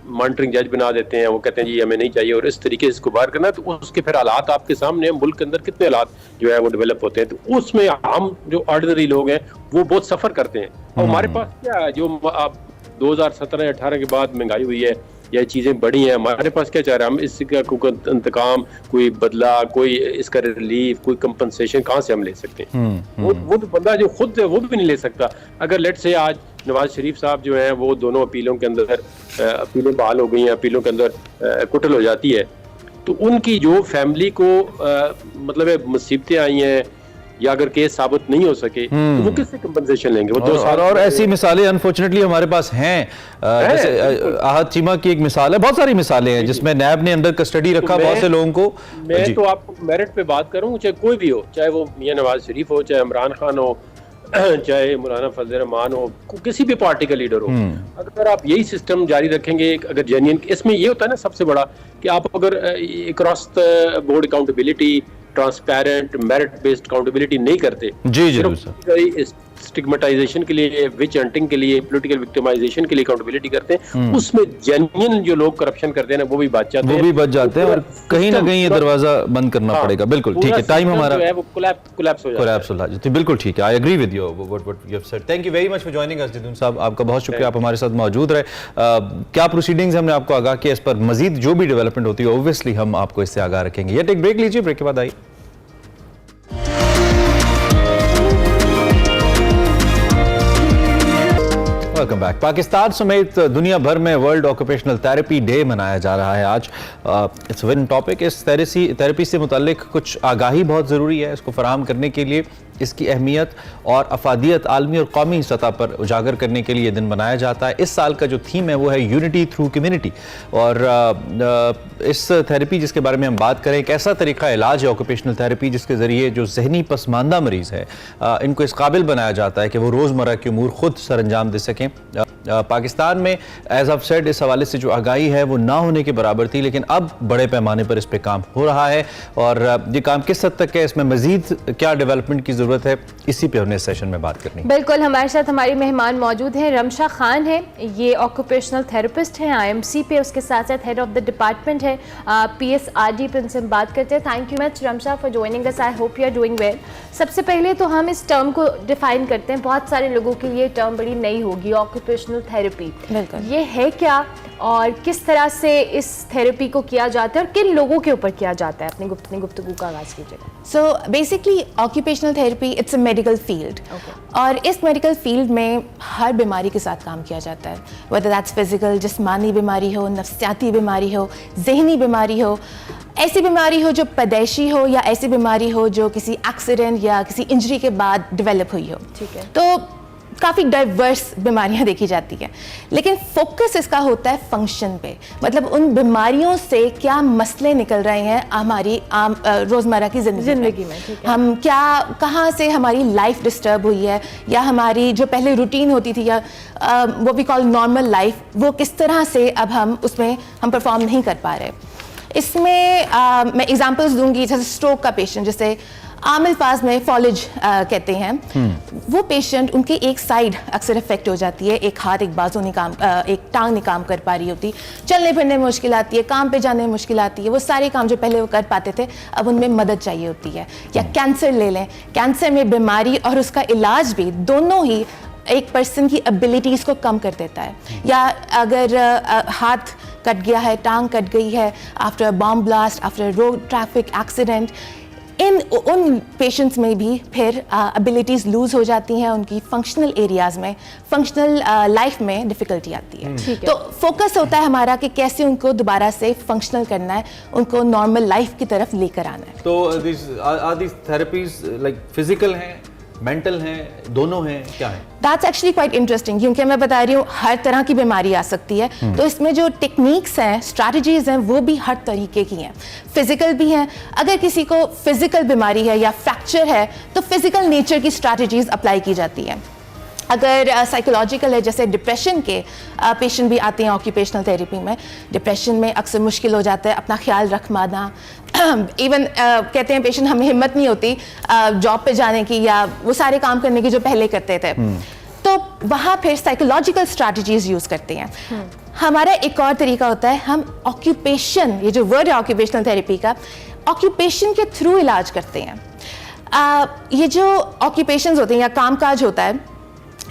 मॉनिटरिंग जज बना देते हैं, वो कहते हैं जी हमें नहीं चाहिए, और इस तरीके से इसको बाहर करना, तो उसके फिर हालात आपके सामने, मुल्क के अंदर कितने हालात जो है वो डेवलप होते हैं, तो उसमें हम जो ऑर्डिनरी लोग हैं वो बहुत सफ़र करते हैं। और हमारे पास क्या है, जो आप 2017-18 के बाद महंगाई हुई है या चीज़ें बढ़ी हैं, हमारे पास क्या चाह रहे हैं हम, इसका कोई इंतकाम, कोई बदला, कोई इसका रिलीफ, कोई कंपनसेशन कहाँ से हम ले सकते हैं? वो तो बंदा जो खुद है वो भी नहीं ले सकता। अगर लेट से आज नवाज शरीफ साहब जो हैं वो दोनों अपीलों के अंदर अपीलें बहाल हो गई हैं, अपीलों के अंदर कुटल हो जाती है, तो उनकी जो फैमिली को मतलब मुसीबतें आई हैं, या अगर केस साबित नहीं हो सके तो वो किससे कंपनसेशन लेंगे? वो 2 साल और ऐसी मिसालें अनफॉर्चुनेटली हमारे पास हैं, जैसे आहत चीमा की एक मिसाल है, बहुत सारी मिसालें हैं जिसमें नैब ने अंडर कस्टडी रखा बहुत से लोगों को। मैं तो आपको मेरिट पे बात करूं, चाहे कोई भी हो, चाहे वो मियां नवाज शरीफ हो, चाहे इमरान खान हो, चाहे मौलाना फजल रहमान हो, किसी भी पार्टी का लीडर हो, अगर आप यही सिस्टम जारी रखेंगे, अगर जेन्युइन, इसमें ये होता है ना सबसे बड़ा कि आप अगर cross board accountability, transparent, merit based accountability नहीं करते, सिर्फ स्टिग्मेटाइजेशन के लिए, विच हंटिंग के लिए, पॉलिटिकल विक्टिमाइजेशन के लिए अकाउंटेबिलिटी करते हैं, उसमें जेन्युइन जो लोग करप्शन करते हैं ना वो भी बच जाते हैं, और कहीं ना कहीं ये दरवाजा बंद करना पड़ेगा। बिल्कुल ठीक है, टाइम हमारा है वो कोलैप्स हो जाता है। बिल्कुल ठीक है, I agree with you what you have said. Thank you very much for joining us जिदुन साहब, आपका बहुत शुक्रिया, आप हमारे साथ मौजूद रहे। क्या प्रोसीडिंग्स हमने आपको आगाह किया, इस पर मजीद जो भी डेवलपमेंट होती है ऑब्वियसली हम आपको इससे आगाह रखेंगे। ये टेक ब्रेक लीजिए, ब्रेक के बाद आइए। Welcome back. पाकिस्तान समेत दुनिया भर में वर्ल्ड ऑक्यूपेशनल थेरेपी डे मनाया जा रहा है आज। It's very topic. इस थेरेपी से मुतालिक कुछ आगाही बहुत ज़रूरी है। इसको फराहम करने के लिए इसकी अहमियत और अफादियत आलमी और कौमी सतह पर उजागर करने के लिए ये दिन मनाया जाता है। इस साल का जो थीम है वो है यूनिटी थ्रू कम्युनिटी। और इस थेरेपी जिसके बारे में हम बात करें, एक ऐसा तरीका इलाज है ऑक्यूपेशनल थेरेपी जिसके ज़रिए जो जहनी पसमानदा मरीज़ है इनको इस काबिल बनाया जाता है कि वो रोज़मर्रा की उमूर खुद सर अंजाम दे सकें। पाकिस्तान में एज ऑफ सेड इस हवाले से जो आगाही है वो ना होने के बराबर थी, लेकिन अब बड़े पैमाने पर इस पर काम हो रहा है। और ये काम किस हद तक है, इसमें मजीद क्या डेवलपमेंट की ज़रूरत है, इसी पे हमने इस सेशन में बात करनी है। बिल्कुल, हमारे साथ हमारी मेहमान मौजूद हैं। रमशा खान है, ये ऑक्यूपेशनल थेरेपिस्ट हैं IMC पे, उसके साथ साथ हेड ऑफ द डिपार्टमेंट है PSRD पे। उनसे हम बात करते हैं। Thank you much Ramsha for joining us. I hope you are doing well. सबसे पहले तो हम इस टर्म को डिफाइन करते हैं। बहुत सारे लोगों के लिए टर्म बड़ी नई होगी, ऑक्यूपेशनल थेरेपी। ये है क्या और किस तरह से इस थेरेपी को किया जाता है और किन लोगों के ऊपर किया जाता है? अपनी गुफ्तगू का आगाज़ कीजिएगा। So basically occupational therapy it's a medical field. और इस मेडिकल फील्ड में हर बीमारी के साथ काम किया जाता है, वेदर दैट्स फिजिकल, जिस्मानी बीमारी हो, नफ्सियाती बीमारी हो, जहनी बीमारी हो, ऐसी बीमारी हो जो पैदाइशी हो या ऐसी बीमारी हो जो किसी एक्सीडेंट या किसी इंजरी के बाद डेवलप हुई हो। ठीक है। तो काफ़ी डाइवर्स बीमारियां देखी जाती हैं, लेकिन फोकस इसका होता है फंक्शन पे। मतलब उन बीमारियों से क्या मसले निकल रहे हैं हमारी आम रोज़मर्रा की ज़िंदगी में। हम क्या, कहाँ से हमारी लाइफ डिस्टर्ब हुई है, या हमारी जो पहले रूटीन होती थी या वो वी कॉल नॉर्मल लाइफ, वो किस तरह से अब हम परफॉर्म नहीं कर पा रहे। इसमें मैं एग्जांपल्स दूंगी। जैसे स्ट्रोक का पेशेंट, जैसे आम अल्फाज में फॉलेज कहते हैं, वो पेशेंट, उनकी एक साइड अक्सर इफेक्ट हो जाती है, एक हाथ, एक बाजू नहीं काम, एक टांग नहीं काम कर पा रही होती, चलने फिरने में मुश्किल आती है, काम पे जाने में मुश्किल आती है। वो सारे काम जो पहले वो कर पाते थे अब उनमें मदद चाहिए होती है। या कैंसर ले लें, कैंसर में बीमारी और उसका इलाज भी दोनों ही एक पर्सन की एबिलिटीज़ को कम कर देता है। या अगर हाथ कट गया है, टांग कट गई है after a bomb blast, after road traffic accident, उन पेशेंट्स में भी फिर एबिलिटीज़ लूज़ हो जाती हैं, उनकी फंक्शनल एरियाज़ में, फंक्शनल लाइफ में डिफ़िकल्टी आती है। तो फोकस होता है हमारा कि कैसे उनको दोबारा से फंक्शनल करना है, उनको नॉर्मल लाइफ की तरफ लेकर आना है। तो these therapies लाइक फिजिकल हैं, मेंटल हैं, दोनों हैं, क्या है? दैट्स एक्चुअली क्वाइट इंटरेस्टिंग, क्योंकि मैं बता रही हूँ हर तरह की बीमारी आ सकती है। तो इसमें जो टेक्निक्स हैं, स्ट्रैटेजीज हैं, वो भी हर तरीके की हैं। फिजिकल भी हैं, अगर किसी को फिजिकल बीमारी है या फ्रैक्चर है तो फिजिकल नेचर की स्ट्रैटेजीज अप्लाई की जाती हैं। अगर साइकोलॉजिकल है, जैसे डिप्रेशन के पेशेंट भी आते हैं ऑक्यूपेशनल थेरेपी में। डिप्रेशन में अक्सर मुश्किल हो जाता है अपना ख्याल रख पाना। इवन कहते हैं पेशेंट, हमें हिम्मत नहीं होती जॉब पे जाने की या वो सारे काम करने की जो पहले करते थे। तो वहाँ फिर साइकोलॉजिकल स्ट्रैटेजीज यूज़ करते हैं। हमारा एक और तरीका होता है, हम ऑक्यूपेशन, ये जो वर्ड है ऑक्यूपेशनल थेरेपी का, ऑक्यूपेशन के थ्रू इलाज करते हैं। ये जो ऑक्यूपेशंस होते हैं या कामकाज होता है,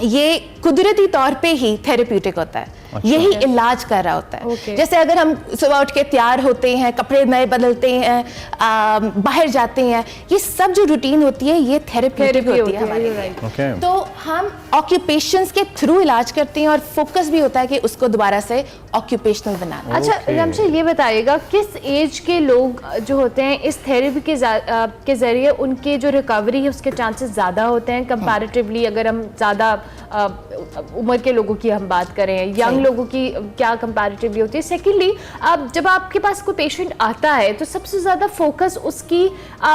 ये कुदरती तौर पे ही थेरेप्यूटिक होता है। यही इलाज कर रहा होता है। जैसे अगर हम सुबह उठ के तैयार होते हैं, कपड़े नए बदलते हैं, बाहर जाते हैं, ये सब जो रूटीन होती है ये थेरेप्यूटिक होती है हमारे लिए। तो हम ऑक्यूपेशंस के थ्रू इलाज करते हैं और फोकस भी होता है कि उसको दोबारा से ऑक्यूपेशनल बनाना। अच्छा रमशा, ये बताइएगा किस एज के लोग जो होते हैं इस थेरेपी के जरिए उनके जो रिकवरी है उसके चांसेस ज़्यादा होते हैं कंपैरेटिवली? अगर हम ज़्यादा उम्र के लोगों की हम बात करें, यंग लोगों की क्या कंपैरेटिवली होती है? सेकेंडली, अब जब आपके पास कोई पेशेंट आता है तो सबसे ज़्यादा फोकस उसकी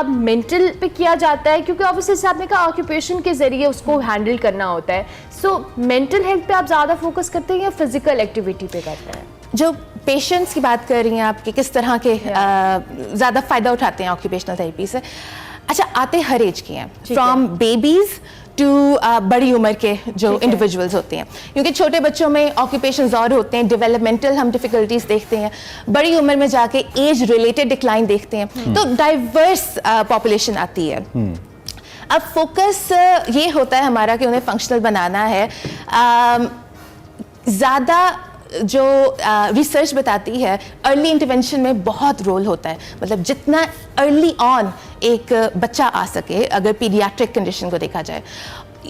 मेंटल पे किया जाता है, क्योंकि ऑब्वियसली आपने कहा ऑक्यूपेशन के जरिए उसको हैंडल करना होता है। सो मेंटल हेल्थ पे आप ज़्यादा फोकस करते हैं या फिजिकल एक्टिविटी पे करते हैं? जो पेशेंट्स की बात कर रही हैं आप कि किस तरह के ज़्यादा फ़ायदा उठाते हैं ऑक्यूपेशनल थेरेपी से, अच्छा आते हर एज के हैं, फ्रॉम बेबीज़ टू बड़ी उम्र के जो इंडिविजुअल्स होते हैं। क्योंकि छोटे बच्चों में ऑक्यूपेशंस और होते हैं, डेवलपमेंटल हम डिफ़िकल्टीज देखते हैं, बड़ी उम्र में जाके एज रिलेटेड डिक्लाइन देखते हैं। तो डाइवर्स पॉपुलेशन आती है। अब फोकस ये होता है हमारा कि उन्हें फंक्शनल बनाना है। ज़्यादा जो रिसर्च बताती है अर्ली इंटरवेंशन में बहुत रोल होता है। मतलब जितना अर्ली ऑन एक बच्चा आ सके, अगर पीडियाट्रिक कंडीशन को देखा जाए,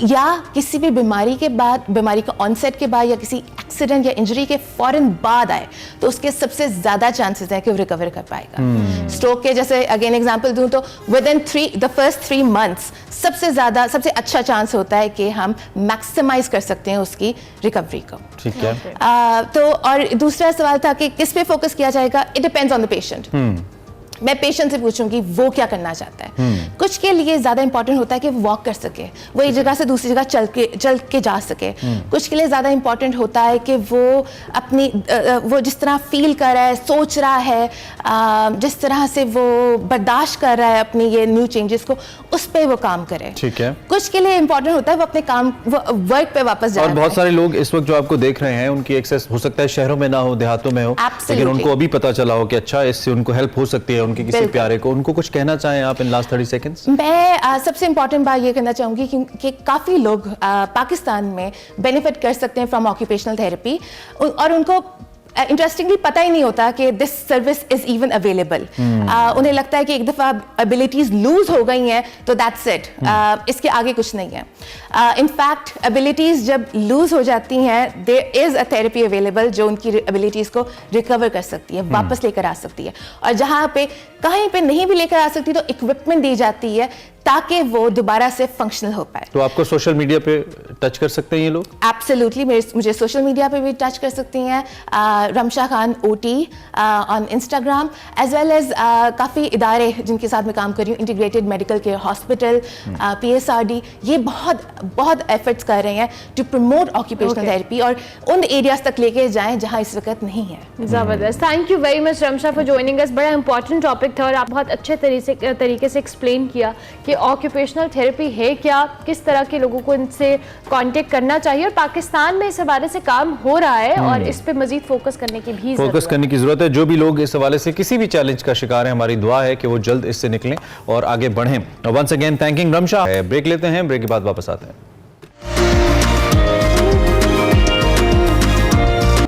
या किसी भी बीमारी के बाद, बीमारी का ऑनसेट के बाद या किसी एक्सीडेंट या इंजरी के फौरन बाद आए तो उसके सबसे ज़्यादा चांसेस है कि वो रिकवर कर पाएगा। स्ट्रोक के जैसे अगेन एग्जांपल दूं तो with in the first 3 months सबसे अच्छा चांस होता है कि हम मैक्सिमाइज कर सकते हैं उसकी रिकवरी को। ठीक है। तो और दूसरा सवाल था कि किस पे फोकस किया जाएगा, it depends on the patient. मैं पेशेंट से पूछूंगी वो क्या करना चाहता है। कुछ के लिए ज्यादा इंपॉर्टेंट होता है कि वो वॉक कर सके, वो एक जगह से दूसरी जगह चल के जा सके। कुछ के लिए ज्यादा इंपॉर्टेंट होता है कि वो अपनी वो जिस तरह फील कर रहा है, सोच रहा है, जिस तरह से वो बर्दाश्त कर रहा है अपनी ये न्यू चेंजेस को, उस पे वो काम करे। ठीक है। कुछ के लिए इंपॉर्टेंट होता है वो अपने काम, वो वर्क पे वापस जाए। और बहुत सारे लोग इस वक्त जो आपको देख रहे हैं उनकी एक्सेस हो सकता है शहरों में ना हो, देहातों में हो, लेकिन उनको अभी पता चला हो कि अच्छा इससे उनको हेल्प हो सकती है, उनके किसी प्यारे को, उनको कुछ कहना चाहें आप इन लास्ट 30 सेकंड्स? मैं सबसे इंपॉर्टेंट बात ये करना चाहूंगी कि काफी लोग पाकिस्तान में बेनिफिट कर सकते हैं फ्रॉम ऑक्यूपेशनल थेरेपी, और उनको इंटरेस्टिंगली पता ही नहीं होता कि this service is even available. उन्हें लगता है कि एक दफा एबिलिटीज लूज हो गई हैं तो दैट्स इट, इसके आगे कुछ नहीं है। इनफैक्ट एबिलिटीज जब लूज हो जाती हैं, there is a therapy available जो उनकी एबिलिटीज को रिकवर कर सकती है, वापस लेकर आ सकती है। और जहाँ पे कहीं पे नहीं भी लेकर आ सकती तो इक्विपमेंट दी जाती है ताकि वो दोबारा से फंक्शनल हो पाए। तो आपको सोशल मीडिया पे टच कर सकते हैं ये लोग? एब्सोल्युटली, मुझे सोशल मीडिया पे भी टच कर सकती हैं। Ramsha Khan OT on Instagram, as well as काफ़ी इदारे जिनके साथ मैं काम कर रही हूँ, integrated medical care hospital, PSRD, ये बहुत एफर्ट्स कर रहे हैं टू प्रमोट ऑक्यूपेशनल थेरेपी और उन एरियाज तक लेके जाएं जहाँ इस वक्त नहीं है। जबरदस्त, thank you very much Ramsha for joining अस। बड़ा इंपॉर्टेंट टॉपिक था और आप बहुत अच्छे तरीके से एक्सप्लेन किया कि ऑक्यूपेशनल थेरेपी है क्या, किस तरह के लोगों को इनसे कांटेक्ट करना चाहिए, और पाकिस्तान में इस हवाले से काम हो रहा है और इस पे मजीद फोकस करने की जरूरत है। जो भी लोग इस हवाले से किसी भी चैलेंज का शिकार है, हमारी दुआ है कि वो जल्द इससे निकलें और आगे बढ़ें। Once again thanking Ramsha. Break लेते हैं, ब्रेक के बाद वापस आते हैं।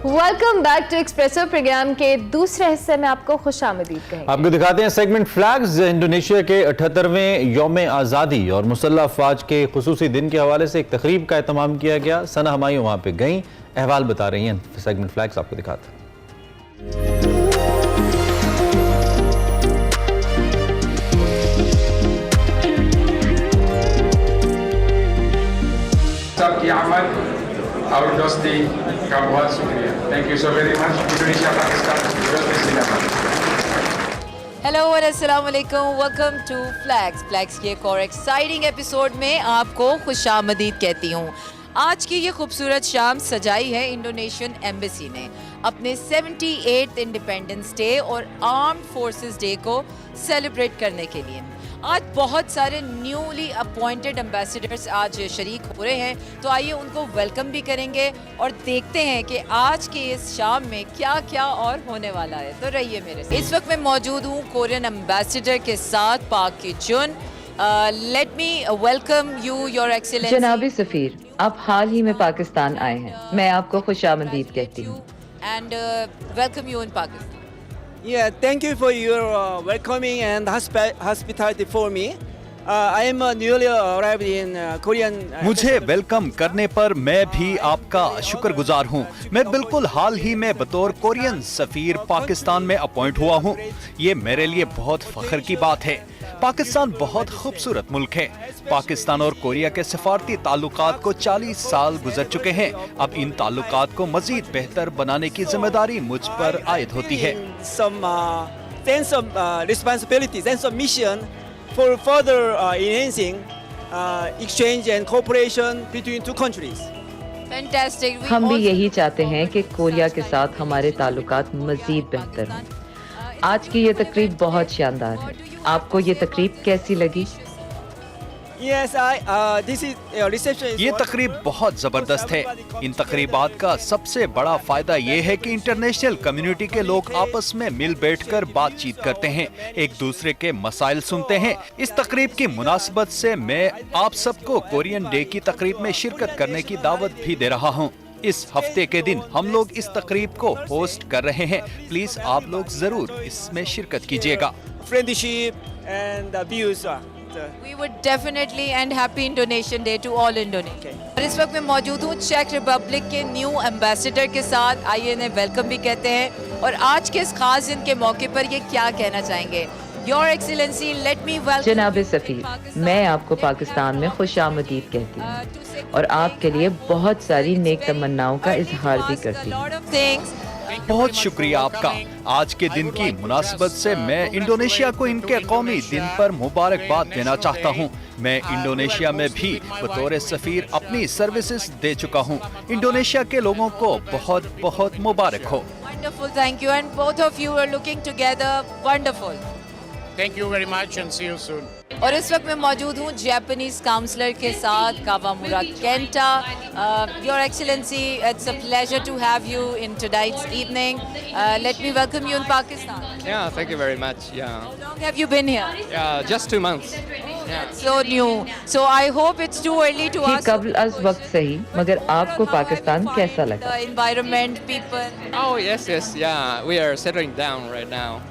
Welcome back to Expresso program के दूसरे हिस्से में आपको खुशामदीद कहेंगे। आपको दिखाते हैं सेगमेंट फ्लैग्स। इंडोनेशिया के 78वें यौम आज़ादी और मुसल्लह अफवाज के खुसूसी दिन के हवाले से एक तकरीब का एहतमाम किया गया। सना हमायूं वहां पे गई, अहवाल बता रही हैं। सेगमेंट फ्लैग्स आपको दिखाते हैं। सबकी आमद और दोस्ती का बहुत शुक्रिया। Thank you so very much. Indonesia Pakistan दोस्ती जिंदाबाद। हेलो और अस्सलाम वालेकुम, वेलकम टू फ्लैग्स के एक और एक्साइटिंग एपिसोड में आपको खुशामदीद कहती हूँ। आज की ये खूबसूरत शाम सजाई है इंडोनेशियन एम्बेसी ने अपने 78th इंडिपेंडेंस डे और आर्म्ड फोर्सेस डे को सेलिब्रेट करने के लिए। आज बहुत सारे न्यूली अपॉइंटेड एम्बेसडर्स आज शरीक हो रहे हैं, तो आइए उनको वेलकम भी करेंगे और देखते हैं कि आज के इस शाम में क्या क्या और होने वाला है। तो रहिए मेरे साथ। इस वक्त मैं मौजूद हूँ कोरियन एम्बेसडर के साथ, पाक की जुन। Let me welcome you your excellency. जनाबी सफीर, आप हाल ही में पाकिस्तान आए हैं, मैं आपको खुशामदीद कहती हूँ। And welcome you in Pakistan. Yeah, thank you for your welcoming and hospitality for me. I am newly arrived in Korean. मुझे वेलकम करने पर मैं भी आपका शुक्रगुजार हूँ। मैं बिल्कुल हाल ही में बतौर कोरियन सफीर पाकिस्तान में अपॉइंट हुआ हूँ। ये मेरे लिए बहुत फख्र की बात है। पाकिस्तान बहुत खूबसूरत मुल्क है। पाकिस्तान और कोरिया के सफारती ताल्लुकात को 40 साल गुजर चुके हैं। अब इन ताल्लुकात को मजीद बेहतर बनाने की जिम्मेदारी मुझ पर आयद होती है। Some sense of responsibility, sense of mission for further enhancing exchange and cooperation between two countries. Fantastic. हम भी यही चाहते हैं कि कोरिया के साथ हमारे ताल्लुकात मजीद बेहतर हों। आज की ये तकरीब बहुत शानदार है। आपको ये तकरीब कैसी लगी? Yes, this is reception. ये तकरीब बहुत जबरदस्त है। इन तकरीबात का सबसे बड़ा फायदा ये है कि इंटरनेशनल कम्युनिटी के लोग आपस में मिल बैठकर बातचीत करते हैं, एक दूसरे के मसाइल सुनते हैं। इस तकरीब की मुनासबत से मैं आप सबको कोरियन डे की तकरीब में शिरकत करने की दावत भी दे रहा हूँ। इस हफ्ते के दिन हम लोग इस तकरीब को होस्ट कर रहे हैं। प्लीज आप लोग जरूर इसमें शिरकत कीजिएगा। Friendship and views We would definitely and happy Indonesian Day to all Indonesians. और इस वक्त मैं मौजूद हूँ चेक रिपब्लिक के न्यू एम्बेसडर के साथ। आइए इन्हें वेलकम भी कहते हैं और आज के इस खास दिन के मौके पर ये क्या कहना चाहेंगे। Your Excellency, let me welcome जनाब सफ़ीर, मैं आपको पाकिस्तान में खुशामदीद कहती हूँ और आपके लिए बहुत सारी नेक तमन्नाओं का इजहार भी करती हूँ। बहुत शुक्रिया आपका। आज के दिन की मुनासिबत से मैं इंडोनेशिया को इनके कौमी दिन पर मुबारकबाद देना चाहता हूँ। मैं इंडोनेशिया में भी बतौर सफीर अपनी सर्विसेज दे चुका हूँ। इंडोनेशिया के लोगों को बहुत बहुत मुबारक हो। Wonderful, thank you, and both of you are looking together wonderful. Thank you very much and see you soon. और इस वक्त मैं मौजूद हूँ जापानीज काउंसलर के साथ Kawamura Kenta. Your excellency, it's a pleasure to have you in today's evening. Let me welcome you in Pakistan. Yeah, thank you very much. Yeah, How long have you been here? just 2 months. So new. So I hope it's too early to कि ask. कबल अज वक्त सही, मगर आपको पाकिस्तान कैसा लगा? The environment, people. Oh yes, yeah. We are settling down right now.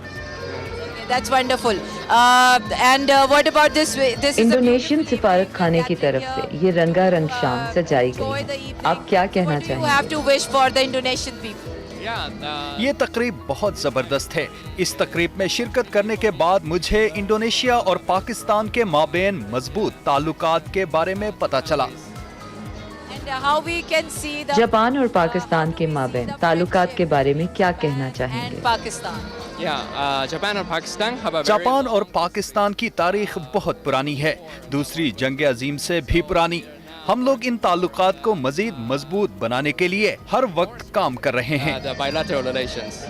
That's wonderful. And what about this? This is a Indonesian सिफारत खाने की तरफ से ये रंगारंग शाम सजाई गई है। आप क्या कहना What do you have चाहेंगे? to wish for the Indonesian people? Yeah. ये तकरीब बहुत जबरदस्त है। इस तकरीब में शिरकत करने के बाद मुझे इंडोनेशिया और पाकिस्तान के माबेन मजबूत ताल्लुकात के बारे में पता चला। And how we can see the Japan और पाकिस्तान के माबेन ताल्लुकात के बारे में क्या कहना चाहेंगे? and Pakistan. Yeah. Japan and Pakistan have a very Japan और पाकिस्तान की तारीख बहुत पुरानी है, दूसरी जंग अजीम से भी पुरानी। हम लोग इन ताल्लुकात को मजीद मजबूत बनाने के लिए हर वक्त काम कर रहे हैं। the bilateral relations.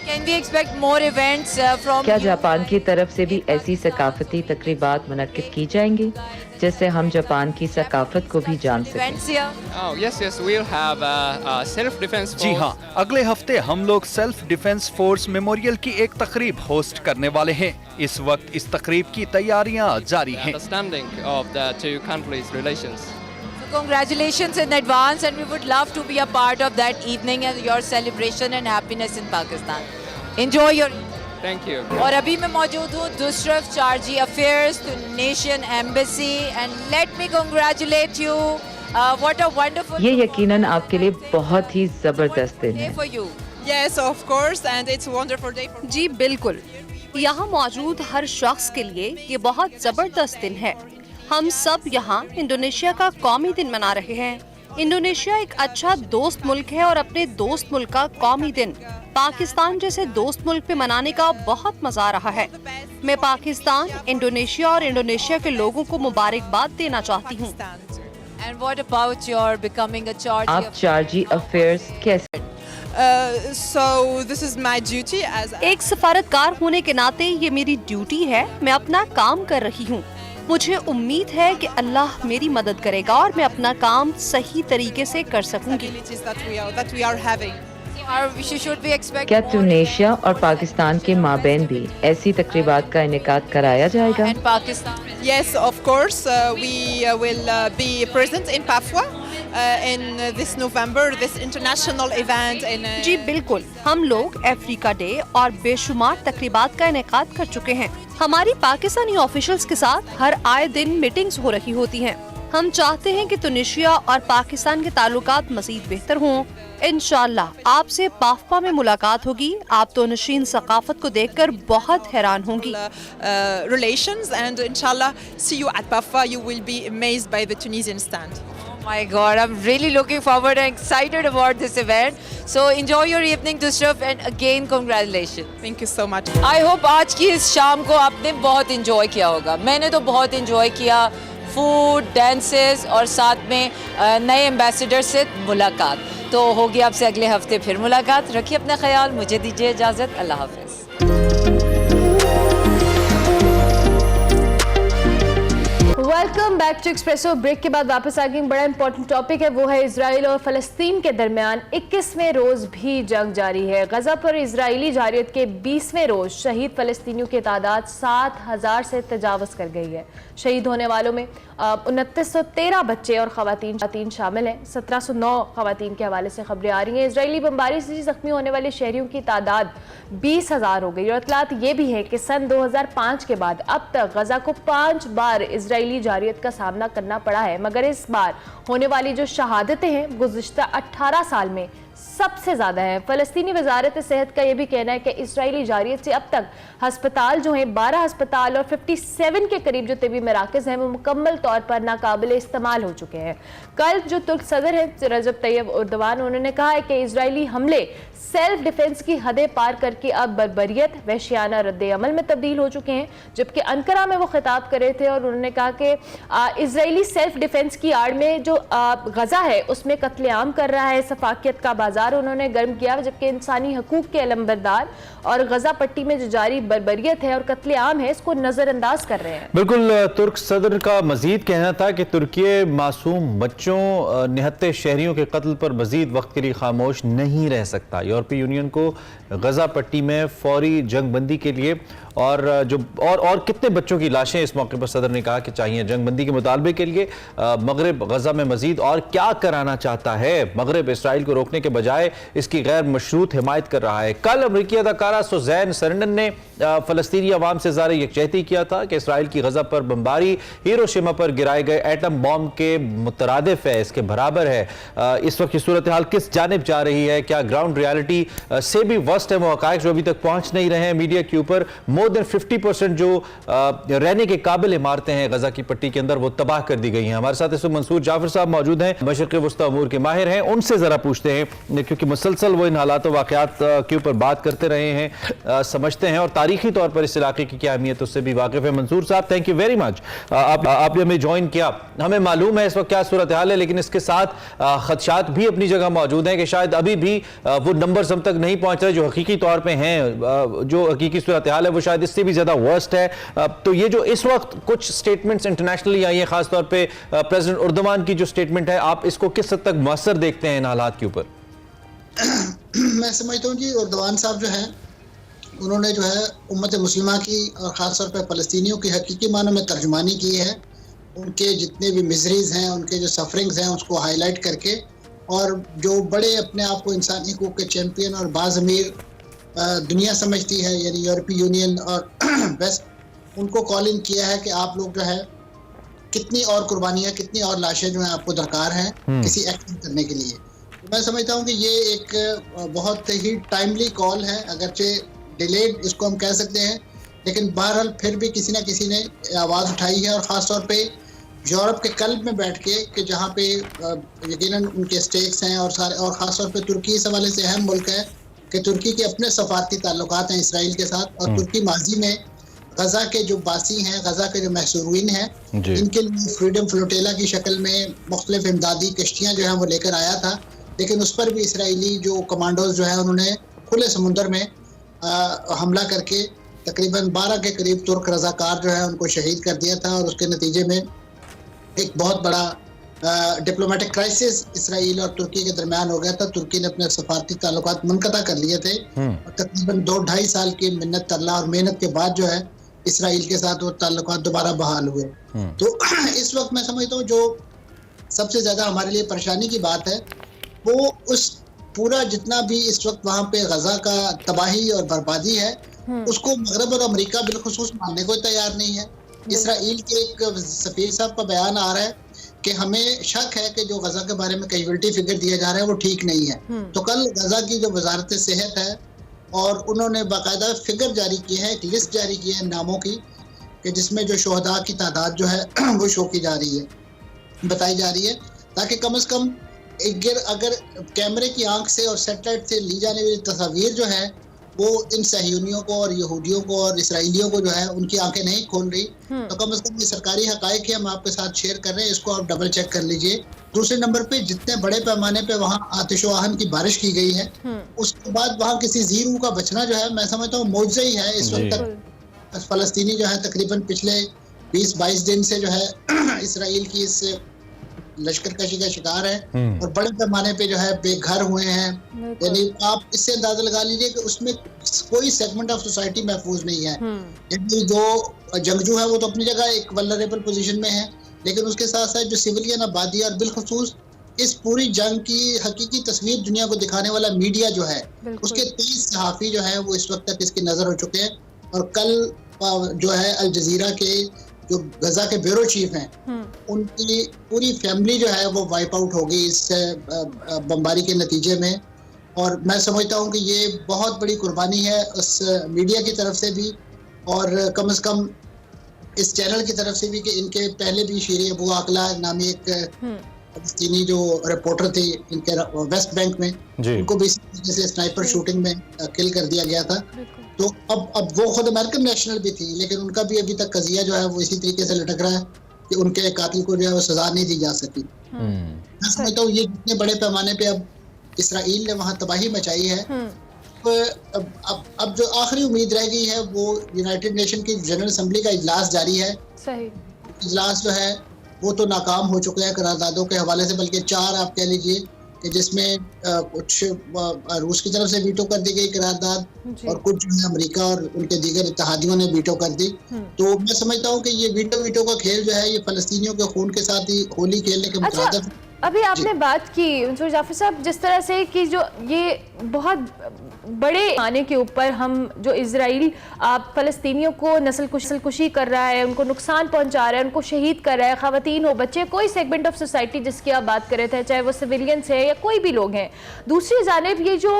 Can we expect more events from क्या you? जापान की तरफ से भी ऐसी सकाफती तकरीबात मुनक्किद की जाएंगी जिससे हम जापान की सकाफत को भी जान सकें? Events here? Oh yes, we'll have a self-defense force. जी हाँ, अगले हफ्ते हम लोग सेल्फ डिफेंस फोर्स मेमोरियल की एक तकरीब होस्ट करने वाले हैं। इस वक्त इस तकरीब की तैयारियां जारी हैं। Understanding of the two countries' relations. So congratulations in advance, and we would love to be a part of that evening and your celebration and happiness in Pakistan. Enjoy your. Thank you. और अभी मैं मौजूद हूँ दुसरफ चार्जी affairs Tunisian Embassy, and let me congratulate you. What a wonderful ये यकीनन आपके लिए बहुत ही जबरदस्त दिन day है। for you. Yes, of course, and it's a wonderful day for जी बिल्कुल, यहाँ मौजूद हर शख्स के लिए ये बहुत जबरदस्त दिन है। हम सब यहाँ इंडोनेशिया का कौमी दिन मना रहे हैं। इंडोनेशिया एक अच्छा दोस्त मुल्क है और अपने दोस्त मुल्क का कौमी दिन पाकिस्तान जैसे दोस्त मुल्क पे मनाने का बहुत मजा आ रहा है। मैं पाकिस्तान, इंडोनेशिया और इंडोनेशिया के लोगों को मुबारकबाद देना चाहती हूँ। And what about your becoming a charge? आप चार्जी अफेयर्स कैसे? So this is my duty as एक सफारतकार होने के नाते ये मेरी ड्यूटी है। मैं अपना काम कर रही हूँ। मुझे उम्मीद है कि अल्लाह मेरी मदद करेगा और मैं अपना काम सही तरीके से कर सकूंगी। responsibilities that we are having. Should we expect क्या more ट्यूनेशिया और पाकिस्तान के माबेन भी ऐसी तकरीबात का इनेकाद कराया जाएगा? and Pakistan? Yes, of course, we will be present in Papua in this November, this international event in. जी बिल्कुल, हम लोग अफ्रीका डे और बेशुमार तकरीबात का इनेकाद कर चुके हैं। हमारी पाकिस्तानी ऑफिशियल्स के साथ हर आए दिन मीटिंग्स हो रही होती हैं। हम चाहते हैं कि तुनिशिया और पाकिस्तान के ताल्लुकात मजीद बेहतर हों। इंशाअल्लाह आपसे पाफपा में मुलाकात होगी। आप तो नशीन सकाफत को देखकर बहुत हैरान होंगी। Relations, and inshallah see you at Pafa. You will be amazed by the Tunisian stand. Oh my God, I'm really looking forward and excited about this event. So enjoy your evening, Dushraf, and again congratulations. Thank you so much. I hope आज की इस शाम को आपने बहुत enjoy किया होगा। मैंने तो बहुत enjoy किया। फूड, डांसेस और साथ में नए एम्बेसडर से मुलाकात। तो होगी आपसे अगले हफ्ते फिर मुलाकात। रखिए अपना ख्याल, मुझे दीजिए इजाज़त। अल्लाह हाफ़िज़। Welcome back to Expresso. Break के बाद वापस आ गए। बड़ा इंपॉर्टेंट टॉपिक है, वो है इजराइल और फलस्तीन के दरमियान 21वें रोज भी जंग जारी है। गजा पर इजरायली जारियत के 20वें रोज शहीद फलस्तीनियों की तादाद 7,000 से तजावज़ कर गई है। शहीद होने वालों में 2913 बच्चे और खवातीन शामिल हैं। 1709 खवातीन के हवाले से खबरें आ रही हैं। इजरायली बमबारी से जख्मी होने वाले शहरियों की तादाद 20,000 हो गई। और इतलात ये भी है कि सन 2005 के बाद अब तक गजा को 5 बार इजरायली जारियत का सामना करना पड़ा है, मगर इस बार होने वाली जो शहादतें हैं गुज़िश्ता 18 साल में सबसे ज़्यादा है। फ़लस्तीनी वजारत सेहत का यह भी कहना है कि इजरायली जारियत से अब तक हस्पताल जो हैं 12 हस्पताल और 57 के करीब जो तबी मराकज़ हैं वो मुकम्मल तौर पर नाकाबिल इस्तेमाल हो चुके हैं। कल जो तुर्क सदर हैं रजब तैयब एर्दोगान, उन्होंने कहा है कि इजरायली हमले सेल्फ डिफेंस की हदें पार करके अब बर्बरियत वहशियाना रद्द अमल में तब्दील हो चुके हैं। जबकि अंकारा में वो खिताब कर रहे थे और उन्होंने कहा कि इजरायली सेल्फ डिफेंस की आड़ में जो गजा है उसमें कत्लेआम कर रहा है। सफाकियत का बाजार उन्होंने गर्म किया, जबकि इंसानी हकूक के अलंबरदार और गजा पट्टी में जो जारी बर्बरियत है और कत्लेआम है इसको नजरअंदाज कर रहे हैं। बिल्कुल, तुर्क सदर का मजीद कहना था कि तुर्की मासूम बच्चों निहत्ते शहरियों के कत्ल पर मजीद वक्त के लिए खामोश नहीं रह सकता। यूरोपीय यूनियन को गजा पट्टी में फौरी जंगबंदी के लिए और कितने बच्चों की लाशें इस मौके पर सदर ने कहा कि चाहिए। जंगबंदी के मुतालबे के लिए मगरब गजा में मजीद और क्या कराना चाहता है। मगरब इसराइल को रोकने के बजाय इसकी गैर मशरूत हिमायत कर रहा है। कल अमरीकी अदाकारा सुजैन सरंडन ने फलस्तीनी अवाम से ज़ाहिर यकजहती किया था कि इसराइल की गजा पर बमबारी हिरोशिमा पर गिराए गए एटम बॉम्ब के मुतरादिफ है, इसके बराबर है। इस वक्त की सूरत हाल किस जानिब जा रही है, क्या ग्राउंड रियलिटी से भी वर्स्ट है वो हक़ाइक़ जो अभी तक पहुंच नहीं रहे हैं मीडिया के ऊपर। मोर देन 50% जो रहने के काबिल इमारतें हैं गजा की पट्टी के अंदर वो तबाह कर दी गई हैं। हमारे साथ इस वक्त मंसूर जाफर साहब मौजूद हैं, मशरिक़ वस्ता अमूर के माहिर हैं। उनसे ज़रा पूछते हैं क्योंकि मुसलसल वो इन हालात व वाक़यात के ऊपर बात करते रहे हैं, समझते हैं और तारीखी तौर पर इस इलाके की क्या अहमियत उससे भी वाकिफ़ है। मंसूर साहब, थैंक यू वेरी मच, आपने हमें ज्वाइन किया। हमें मालूम है इस वक्त क्या सूरत हाल है, लेकिन इसके साथ खदशात भी अपनी जगह मौजूद हैं कि शायद अभी भी वो नंबर्स हम तक नहीं पहुंच रहे जो हकीकी तौर पर हैं। जो हकीकी सूरत हाल है वो शायद इससे भी ज़्यादा वर्स्ट है। तो ये जो इस वक्त कुछ स्टेटमेंट्स इंटरनेशनली आई हैं, खासतौर पे प्रेसिडेंट एर्दोगान की जो स्टेटमेंट है, आप इसको किस हद तक मुअस्सर देखते हैं इन हालात के ऊपर? मैं समझता हूँ जी एर्दोगान साहब जो है उन्होंने जो है उम्मत मुस्लिमा की और ख़ासतौर पर फ़लस्तीनियों की हकीकी मानों में तर्जुमानी की है। उनके जितने भी मिजरीज़ हैं, उनके जो सफरिंग्स हैं उसको हाईलाइट करके, और जो बड़े अपने आप को इंसानी हकूक़ के चैम्पियन और बाज़ अमीर दुनिया समझती है यानी यूरोपीय यूनियन और वेस्ट, उनको कॉल इन किया है कि आप लोग जो है कितनी और कुर्बानियाँ, कितनी और लाशें जो हैं आपको दरकार हैं किसी एक्शन करने के लिए। तो मैं समझता हूँ कि ये एक बहुत ही टाइमली कॉल है, अगरचे डिलेड इसको हम कह सकते हैं, लेकिन बहरहाल फिर भी किसी न किसी ने आवाज़ उठाई है। और ख़ास तौर पे यूरोप के कल्ब में बैठ के कि जहाँ पे यकीनन उनके स्टेक्स हैं और ख़ास तौर पे तुर्की इस हवाले से अहम मुल्क है कि तुर्की के अपने सफारती ताल्लुकात हैं इसराइल के साथ, और तुर्की माजी में गजा के जो बासी हैं, गजा के जो महसूरीन हैं, इनके लिए फ्रीडम फ्लोटेला की शक्ल में मुख्तलिफ इमदादी कश्तियाँ जो हैं वो लेकर आया था। लेकिन उस पर भी इसराइली जो कमांडोज जो हैं उन्होंने खुले समुंदर में हमला करके तकरीबन 12 के करीब तुर्क रज़ाकार जो है उनको शहीद कर दिया था। और उसके नतीजे में एक बहुत बड़ा डिप्लोमेटिक क्राइसिस इसराइल और तुर्की के दरमियान हो गया था। तुर्की ने अपने सफारती ताल्लुकात मुनक़ता कर लिए थे और तकरीबन 2-2.5 साल की मिन्नत तरला और मेहनत के बाद जो है इसराइल के साथ वो ताल्लुकात दोबारा बहाल हुए। तो इस वक्त मैं समझता हूँ जो सबसे ज़्यादा हमारे लिए परेशानी की बात है वो उस पूरा जितना भी इस वक्त वहाँ पे गजा का तबाही और बर्बादी है उसको मगरब और अमेरिका बिलखुसूस मानने को तैयार नहीं है। इसराइल के एक सफीर साहब का बयान आ रहा है कि हमें शक है कि जो गजा के बारे में कैजुअल्टी फिगर दिया जा रहा है वो ठीक नहीं है। तो कल गजा की जो वजारत सेहत है और उन्होंने बाकायदा फिगर जारी की है, एक लिस्ट जारी की है नामों की कि जिसमें जो शोहदा की तादाद जो है वो शो की जा रही है, बताई जा रही है, ताकि कम से कम अगर कैमरे की आंख से और सेटेलाइट से ली जाने वाली तस्वीर जो है वो इन सहयूनियों को और यहूदियों को और इसराइलियों को जो है उनकी आंखें नहीं खोल रही। तो कम से कम ये सरकारी हकायक ही हम आपके साथ शेयर कर रहे हैं, इसको आप डबल चेक कर लीजिए। दूसरे नंबर पे जितने बड़े पैमाने पे वहाँ आतिशवाहन की बारिश की गई है उसके बाद वहाँ किसी जीरू का बचना जो है मैं समझता हूँ मौजज़ा ही है। इस वक्त तक फलस्तीनी जो है तकरीबन पिछले 20-22 दिन से जो है इसराइल की इस लश्करकशी का शिकार है और बड़े पैमाने पे जो है बेघर हुए हैं। यानी आप इससे अंदाजा लगा लीजिए कि उसमें कोई सेगमेंट ऑफ सोसाइटी महफूज नहीं है। यानी जो जंगजू है वो तो अपनी जगह एक वल्नरेबल पोजीशन में है, लेकिन उसके साथ साथ जो सिविलियन आबादी और बिलखुसूस इस पूरी जंग की हकीकी तस्वीर दुनिया को दिखाने वाला मीडिया जो है, उसके 30 सहाफ़ी जो है वो इस वक्त तक इसकी नजर हो चुके हैं। और कल जो है अल जजीरा के जो गजा के ब्यूरो चीफ हैं, उनकी पूरी फैमिली जो है वो वाइप आउट हो गई इस बमबारी के नतीजे में। और मैं समझता हूँ कि ये बहुत बड़ी कुर्बानी है उस मीडिया की तरफ से भी और कम से कम इस चैनल की तरफ से भी कि इनके पहले भी शीरी अबू आकला नामी एक फलस्तीनी जो रिपोर्टर थे इनके वेस्ट बैंक में, उनको भी इसी तरीके से स्नाइपर शूटिंग में किल कर दिया गया था। तो अब वो खुद अमेरिकन नेशनल भी थी, लेकिन उनका भी अभी तक कजिया जो है वो इसी तरीके से लटक रहा है कि उनके कातिल को जो है वो सजा नहीं दी जा सकी। मैं समझता हूँ ये जितने बड़े पैमाने पे अब इसराइल ने वहाँ तबाही मचाई है, तो अब जो आखिरी उम्मीद रह गई है वो यूनाइटेड नेशन की जनरल असेंबली का इजलास जारी है। इजलास जो है वो तो नाकाम हो चुके हैं करारदादों के हवाले से, बल्कि 4 आप कह लीजिए कि जिसमें कुछ रूस की तरफ से वीटो कर दी गई करारदाद और कुछ जो है अमेरिका और उनके दीगर इत्तेहादियों ने वीटो कर दी। तो मैं समझता हूँ कि ये वीटो का खेल जो है ये फलस्तीनियों के खून के साथ ही होली खेलने के मुताबिक। अभी आपने बात की मंसूर जाफर साहब जिस तरह से कि जो ये बहुत बड़े पैमाने के ऊपर हम जो इजराइल फ़लस्तीनियों को नस्लकुशी कर रहा है, उनको नुकसान पहुंचा रहा है, उनको शहीद कर रहा है, ख़वातीन हो, बच्चे, कोई सेगमेंट ऑफ सोसाइटी जिसकी आप बात कर रहे थे, चाहे वो सिविलियंस है या कोई भी लोग हैं। दूसरी जानिब ये जो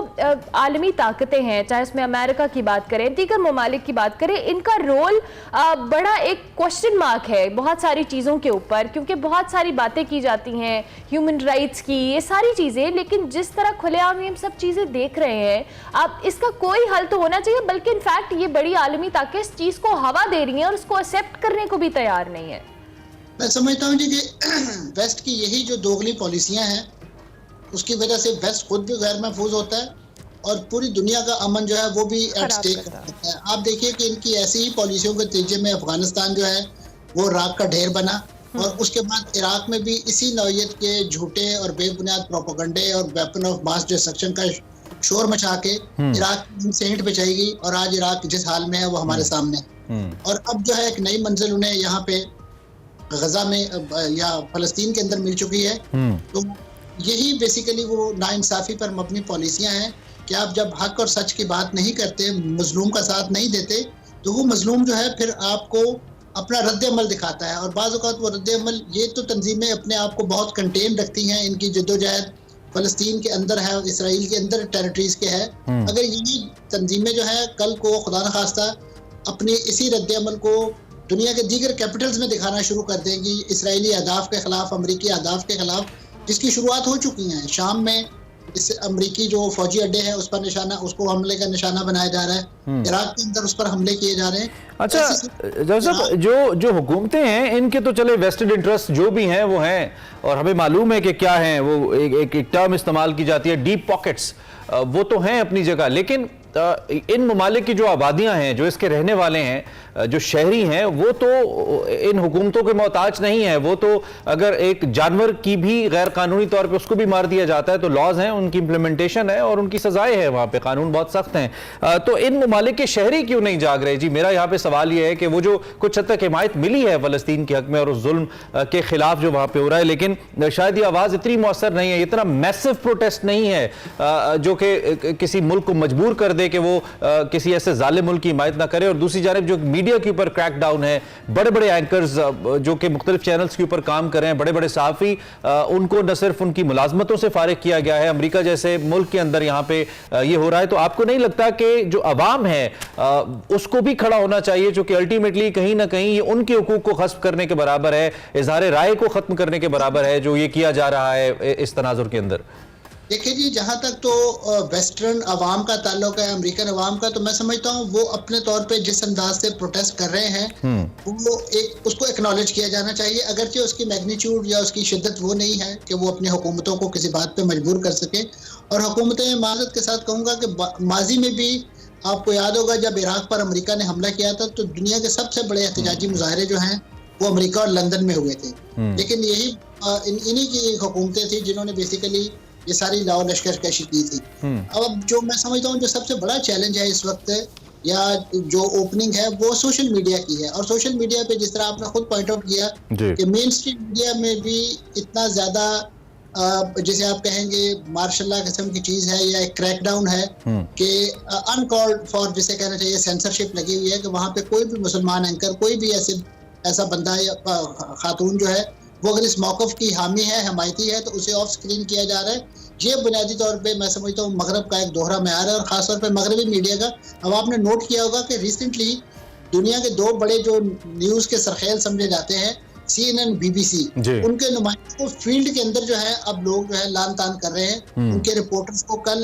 आलमी ताकतें हैं, चाहे उसमें अमेरिका की बात करें, दीगर ममालिक की बात करें, इनका रोल बड़ा एक क्वेश्चन मार्क है बहुत सारी चीज़ों के ऊपर, क्योंकि बहुत सारी बातें की जाती हैं ह्यूमन राइट्स की, ये सारी चीज़ें, लेकिन जिस तरह खुलेआम हम सब चीज़ें देख रहे हैं, अब इसका कोई हल तो होना चाहिए, बल्कि इनफैक्ट ये बड़ी आलमी ताकत इस चीज़ को हवा दे रही हैं और उसको एक्सेप्ट करने को भी तैयार नहीं है। मैं समझता हूँ जी कि वेस्ट की यही जो दोगली पॉलिसियाँ हैं उसकी वजह से वेस्ट खुद भी गैर महफूज होता है और पूरी दुनिया का अमन जो है वो भी एट स्टेक होता है। आप देखिए कि इनकी ऐसी ही पॉलिसियों के नतीजे में अफगानिस्तान जो है वो राख का ढेर बना और उसके बाद इराक में भी इसी नौयत के झूठे और बेबुनियाद प्रोपेगेंडे और वेपन ऑफ मास डिस्ट्रक्शन का शोर मचा के इराक से ईंट बचाई गई और आज इराक जिस हाल में है वो हमारे सामने है। और अब जो है एक नई मंजिल उन्हें यहाँ पे गजा में या फलस्तीन के अंदर मिल चुकी है। तो यही बेसिकली वो नाइंसाफी पर मबनी पॉलिसियाँ हैं कि आप जब हक और सच की बात नहीं करते, मजलूम का साथ नहीं देते, तो वो मजलूम जो है फिर आपको अपना रद्द अमल दिखाता है। और बाज़ औक़ात वो रद्द अमल, ये तो तंजीमें अपने आप को बहुत कंटेन रखती हैं, इनकी जद्दोजहद फ़लस्तीन के अंदर है, इसराइल के अंदर टेरिटरीज के है। अगर यही तंजीमें जो है कल को खुदा न खास्ता अपनी इसी रद्द अमल को दुनिया के दीगर कैपिटल्स में दिखाना शुरू कर देंगी, इसराइली अहदाफ के खिलाफ, अमरीकी अहदाफ के खिलाफ, जिसकी शुरुआत हो चुकी है। शाम में इस अमरीकी जो फौजी अड्डे हैं उस पर निशाना, उसको हमले का निशाना बनाया जा रहा है, इराक के अंदर उस पर हमले किए जा रहे हैं। अच्छा जैसे जो हुकूमतें हैं इनके तो चले वेस्टेड इंटरेस्ट जो भी हैं वो हैं और हमें मालूम है कि क्या है, वो एक टर्म इस्तेमाल की जाती है डीप पॉकेट्स, वो तो हैं अपनी जगह, लेकिन इन ममालिक की जो आबादियां हैं, जो इसके रहने वाले हैं, जो शहरी हैं, वो तो इन हुकूमतों के मोहताज नहीं है। वो तो अगर एक जानवर की भी गैर कानूनी तौर पे उसको भी मार दिया जाता है तो लॉज हैं, उनकी इंप्लीमेंटेशन है और उनकी सजाएं हैं, वहाँ पे कानून बहुत सख्त हैं। तो इन ममालिक के शहरी क्यों नहीं जाग रहे? जी मेरा यहाँ पे सवाल ये है कि वो जो कुछ हद तक हिमायत मिली है फ़लस्तीन के हक में और उस जुल्म के खिलाफ जो वहाँ पे हो रहा है, लेकिन शायद ये आवाज़ इतनी मौसर नहीं है, इतना मैसिव प्रोटेस्ट नहीं है जो कि किसी मुल्क को मजबूर कर दे कि वो किसी ऐसे जालिम मुल्क की हिमायत ना करे। और दूसरी जानिब जो मीडिया के ऊपर क्रैक डाउन है, बड़े बड़े एंकर्स जो कि मुख्तलिफ चैनल्स के ऊपर काम कर रहे हैं, बड़े बड़े सहाफ़ी, उनको न सिर्फ उनकी मुलाजमतों से फारिग किया गया है, अमेरिका जैसे मुल्क के अंदर यहाँ पे ये हो रहा है। तो आपको नहीं लगता कि जो अवाम है उसको भी खड़ा होना चाहिए, जो कि अल्टीमेटली कहीं ना कहीं ये उनके हुकूक को खस्म करने के बराबर है, इजहार राय को खत्म करने के बराबर है जो ये किया जा रहा है इस तनाजुर के अंदर? देखिए जी, जहाँ तक तो वेस्टर्न अवाम का ताल्लुक है, अमेरिकन अवाम का, तो मैं समझता हूँ वो अपने तौर पे जिस अंदाज से प्रोटेस्ट कर रहे हैं वो उसको एक्नॉलेज किया जाना चाहिए, अगरचे उसकी मैग्नीट्यूड या उसकी शिद्दत वो नहीं है कि वो अपनी हुकूमतों को किसी बात पे मजबूर कर सके। और हुकूमतें, माज़रत के साथ कहूँगा कि माजी में भी आपको याद होगा जब इराक पर अमेरिका ने हमला किया था तो दुनिया के सबसे बड़े एहतजाजी मुजाहरे जो हैं वो अमेरिका और लंदन में हुए थे। लेकिन यही इन्हीं की हुकूमतें थी जिन्होंने बेसिकली ये सारी लाओ लश्करकशी की थी। अब जो मैं समझता हूँ जो सबसे बड़ा चैलेंज है इस वक्त या जो ओपनिंग है वो सोशल मीडिया की है। और सोशल मीडिया पे जिस तरह आपने खुद पॉइंट आउट किया कि मेन स्ट्रीम मीडिया में भी इतना ज्यादा जैसे आप कहेंगे मार्शल लॉ किस्म की चीज है या एक क्रैकडाउन है कि अनकॉल्ड फॉर जिसे कहना चाहिए सेंसरशिप लगी हुई है कि वहां पे कोई भी मुसलमान एंकर कोई भी ऐसा बंदा या खातून जो है वो अगर इस मौक़िफ़ की हामी है हमायती है तो उसे ऑफ स्क्रीन किया जा रहा है। ये बुनियादी तौर पे मैं समझता हूँ मगरब का एक दोहरा म्यार है और ख़ास तौर पे मगरबी मीडिया का। अब आपने नोट किया होगा कि रिसेंटली दुनिया के 2 बड़े जो न्यूज़ के सरखेल समझे जाते हैं CNN BBC, उनके नुमाइंदों को फील्ड के अंदर जो है अब लोग जो है लान तान कर रहे हैं। उनके रिपोर्टर्स को कल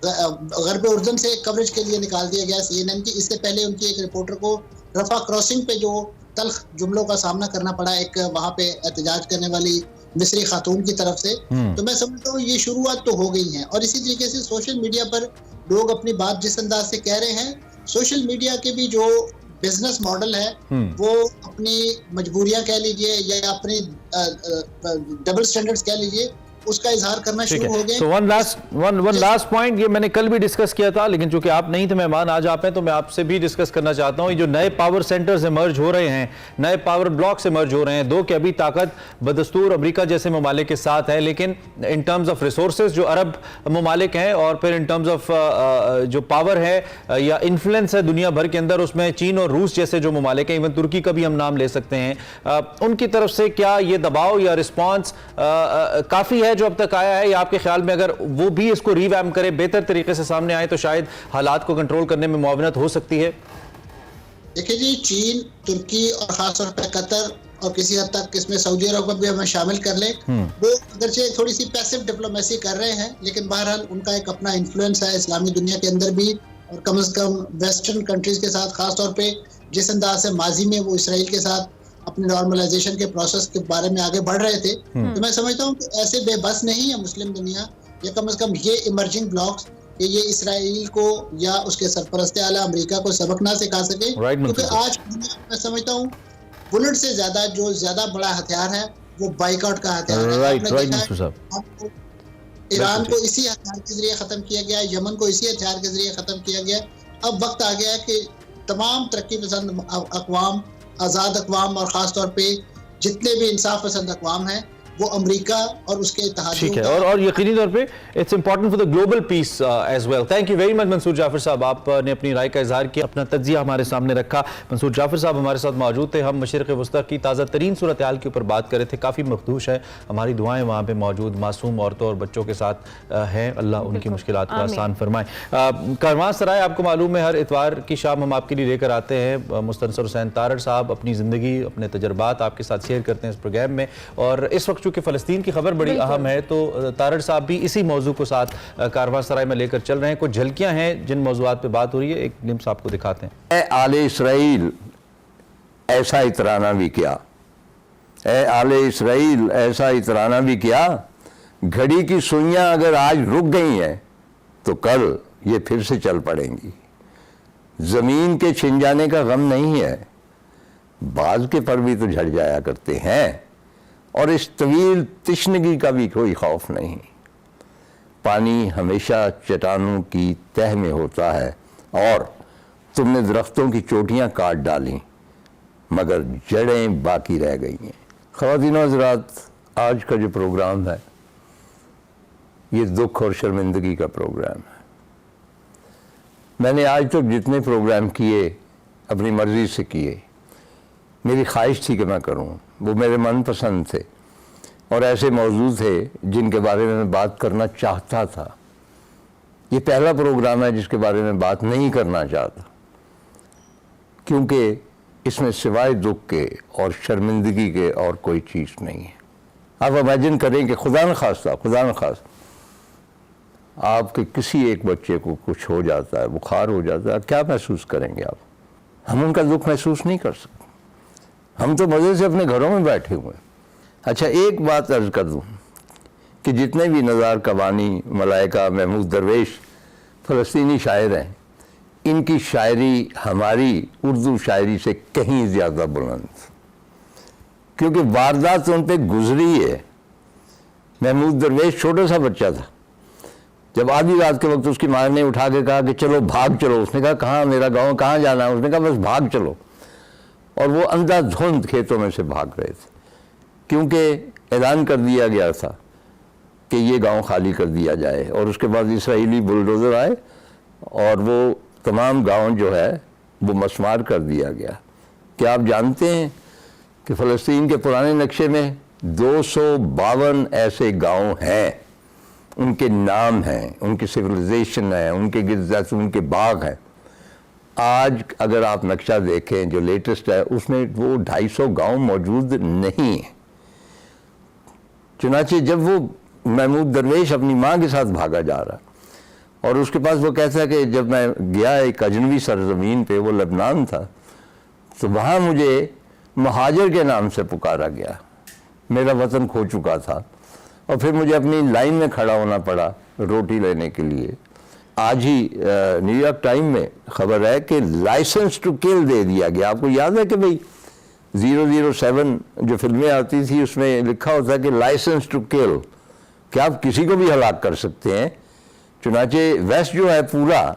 गरब उर्दन से कवरेज के लिए निकाल दिया गया CNN की। इससे पहले उनकी एक रिपोर्टर को रफा क्रॉसिंग पे जो तल्ख जुमलों का सामना करना पड़ा एक वहाँ पे एहतजाज करने वाली मिस्री खातून की तरफ से। तो मैं समझता हूँ ये शुरुआत तो हो गई है। और इसी तरीके से सोशल मीडिया पर लोग अपनी बात जिस अंदाज से कह रहे हैं, सोशल मीडिया के भी जो बिजनेस मॉडल है वो अपनी मजबूरियां कह लीजिए या अपनी डबल स्टैंडर्ड्स कह लीजिए उसका इजहार करना शुरू हो गए। तो वन लास्ट पॉइंट, ये मैंने कल भी डिस्कस किया था लेकिन चूंकि आप नहीं थे मेहमान आज आप हैं तो मैं आपसे भी डिस्कस करना चाहता हूं। ये जो नए पावर सेंटर्स इमर्ज हो रहे हैं, नए पावर ब्लॉक्स इमर्ज हो रहे हैं, दो कि अभी ताकत बदस्तूर अमेरिका जैसे ममालिक के साथ है लेकिन इन टर्म्स ऑफ रिसोर्सेज जो अरब ममालिक हैं और फिर इन टर्म्स ऑफ जो पावर है या इन्फ्लुएंस है दुनिया भर के अंदर उसमें चीन और रूस जैसे जो ममालिक हैं, इवन तुर्की का भी हम नाम ले सकते हैं, उनकी तरफ से क्या ये दबाव या रिस्पॉन्स काफ़ी है जो अब तक आया है, या आपके ख्याल में अगर वो भी इसको रीवैम करे बेहतर तरीके से सामने आए तो शायद हालात को कंट्रोल करने में मुआवनत हो सकती है? देखिए जी, चीन, तुर्की और खास तौर पर कतर और किसी हद तक इसमें सऊदी अरब को भी हमें शामिल कर लें, वो अगरचे थोड़ी सी पैसिव डिप्लोमेसी कर रहे हैं लेकिन बहरहाल उनका एक अपना इन्फ्लुएंस है इस्लामी दुनिया के अंदर भी और कम से कम वेस्टर्न कंट्रीज के साथ, खास तौर पे जिस अंदाज से माजी में वो इसराइल के साथ अपने नॉर्मलाइजेशन के प्रोसेस के बारे में आगे बढ़ रहे थे। तो मैं समझता हूँ कि ऐसे बेबस नहीं है मुस्लिम दुनिया या कम से कम ये इमर्जिंग ब्लॉक्स कि ये इसराइल को या उसके सरपरस्त आला अमेरिका को सबक ना सिखा सके, क्योंकि आज मैं समझता हूँ बुलेट से ज्यादा बड़ा हथियार है वो बाइकआउट का हथियार है। ईरान को इसी हथियार के जरिए खत्म किया गया, यमन को इसी हथियार के जरिए खत्म किया गया। अब वक्त आ गया कि तमाम तरक्की पसंद अक़वाम, आज़ाद अक़वाम और ख़ास तौर पे जितने भी इंसाफ पसंद अक़वाम हैं वो अमेरिका और उसके इत्तेहादियों ठीक है और यकीनी तौर पे it's important for the global peace as well. Thank you very much Mansoor Jafar साहब, आपने अपनी राय का इजहार किया, अपना तज्जिया हमारे सामने रखा। मंसूर जाफर साहब हमारे साथ मौजूद थे। हम मशरिक़ वस्ता की ताज़ा तरीन सूरत हाल के ऊपर बात कर रहे थे। काफ़ी मखदूश है, हमारी दुआएं वहाँ पर मौजूद मासूम औरतों और बच्चों के साथ हैं। अल्लाह उनकी मुश्किलात को आसान फरमाए। कारवां सराय आपको मालूम है हर इतवार की शाम हम आपके लिए लेकर आते हैं। मुस्तनसर हुसैन तारड़ साहब अपनी ज़िंदगी, अपने तजर्बात आपके साथ शेयर करते हैं इस प्रोग्राम में। और इस वक्त चूँकि फ़लस्तीन की खबर बड़ी अहम है तो तारड़ साहब भी इसी मौजू को साथ कारवां सराय में लेकर चल रहे हैं। कुछ झलकियां हैं जिन मौजूआत पे बात हो रही है, एक ग्लिम्स आपको दिखाते हैं। आले इसराइल ऐसा इतराना भी क्या, ए आले इसराइल ऐसा इतराना भी क्या, घड़ी की सुइयां अगर आज रुक गई हैं तो कल ये फिर से चल पड़ेंगी। जमीन के छिन जाने का गम नहीं है, बाज के पर भी तो झड़ जाया करते हैं और इस तवील तिश्नगी का भी कोई खौफ नहीं। पानी हमेशा चट्टानों की तह में होता है और तुमने दरख्तों की चोटियां काट डाली मगर जड़ें बाकी रह गई हैं। ख़वातीन और हज़रात, आज का जो प्रोग्राम है ये दुख और शर्मिंदगी का प्रोग्राम है। मैंने आज तक जितने प्रोग्राम किए अपनी मर्ज़ी से किए, मेरी ख्वाहिश थी कि मैं करूं, वो मेरे मनपसंद थे और ऐसे मौजूद थे जिनके बारे में मैं बात करना चाहता था। ये पहला प्रोग्राम है जिसके बारे में बात नहीं करना चाहता क्योंकि इसमें सिवाय दुख के और शर्मिंदगी के और कोई चीज़ नहीं है। आप इमेजिन करें कि खुदा न खास्ता आपके किसी एक बच्चे को कुछ हो जाता है, बुखार हो जाता है, क्या महसूस करेंगे आप? हम उनका दुख महसूस नहीं कर सकते, हम तो मज़े से अपने घरों में बैठे हुए हैं। अच्छा, एक बात अर्ज़ कर दूँ कि जितने भी नज़ार कबानी, मलाइका, महमूद दरवेश फ़लस्तीनी शायर हैं, इनकी शायरी हमारी उर्दू शायरी से कहीं ज़्यादा बुलंद। क्योंकि वारदात उन पे गुजरी है। महमूद दरवेश छोटा सा बच्चा था, जब आधी रात के वक्त उसकी माँ ने उठा के कहा कि चलो भाग चलो, उसने कहा कहाँ, मेरा गांव कहाँ जाना है? उसने कहा बस भाग चलो। और वो अंधाधुंध खेतों में से भाग रहे थे, क्योंकि ऐलान कर दिया गया था कि ये गांव खाली कर दिया जाए। और उसके बाद इसराइली बुलडोज़र आए और वो तमाम गांव जो है वो मस्मार कर दिया गया। क्या आप जानते हैं कि फ़लस्तीन के पुराने नक्शे में 252 ऐसे गांव हैं, उनके नाम हैं, उनकी सिविलाइजेशन है, उनके गिरजातून के बाग हैं। आज अगर आप नक्शा देखें जो लेटेस्ट है, उसमें वो 250 गांव मौजूद नहीं है। चुनाचे जब वो महमूद दरवेश अपनी माँ के साथ भागा जा रहा और उसके पास वो कहता है कि जब मैं गया एक अजनबी सरजमीन पे, वो लबनान था, तो वहाँ मुझे महाजर के नाम से पुकारा गया, मेरा वतन खो चुका था, और फिर मुझे अपनी लाइन में खड़ा होना पड़ा रोटी लेने के लिए। आज ही न्यूयॉर्क टाइम में खबर है कि लाइसेंस टू किल दे दिया गया। आपको याद है कि भाई 007 जो फिल्में आती थी उसमें लिखा होता है कि लाइसेंस टू किल, कि आप किसी को भी हलाक कर सकते हैं। चुनाचे वेस्ट जो है पूरा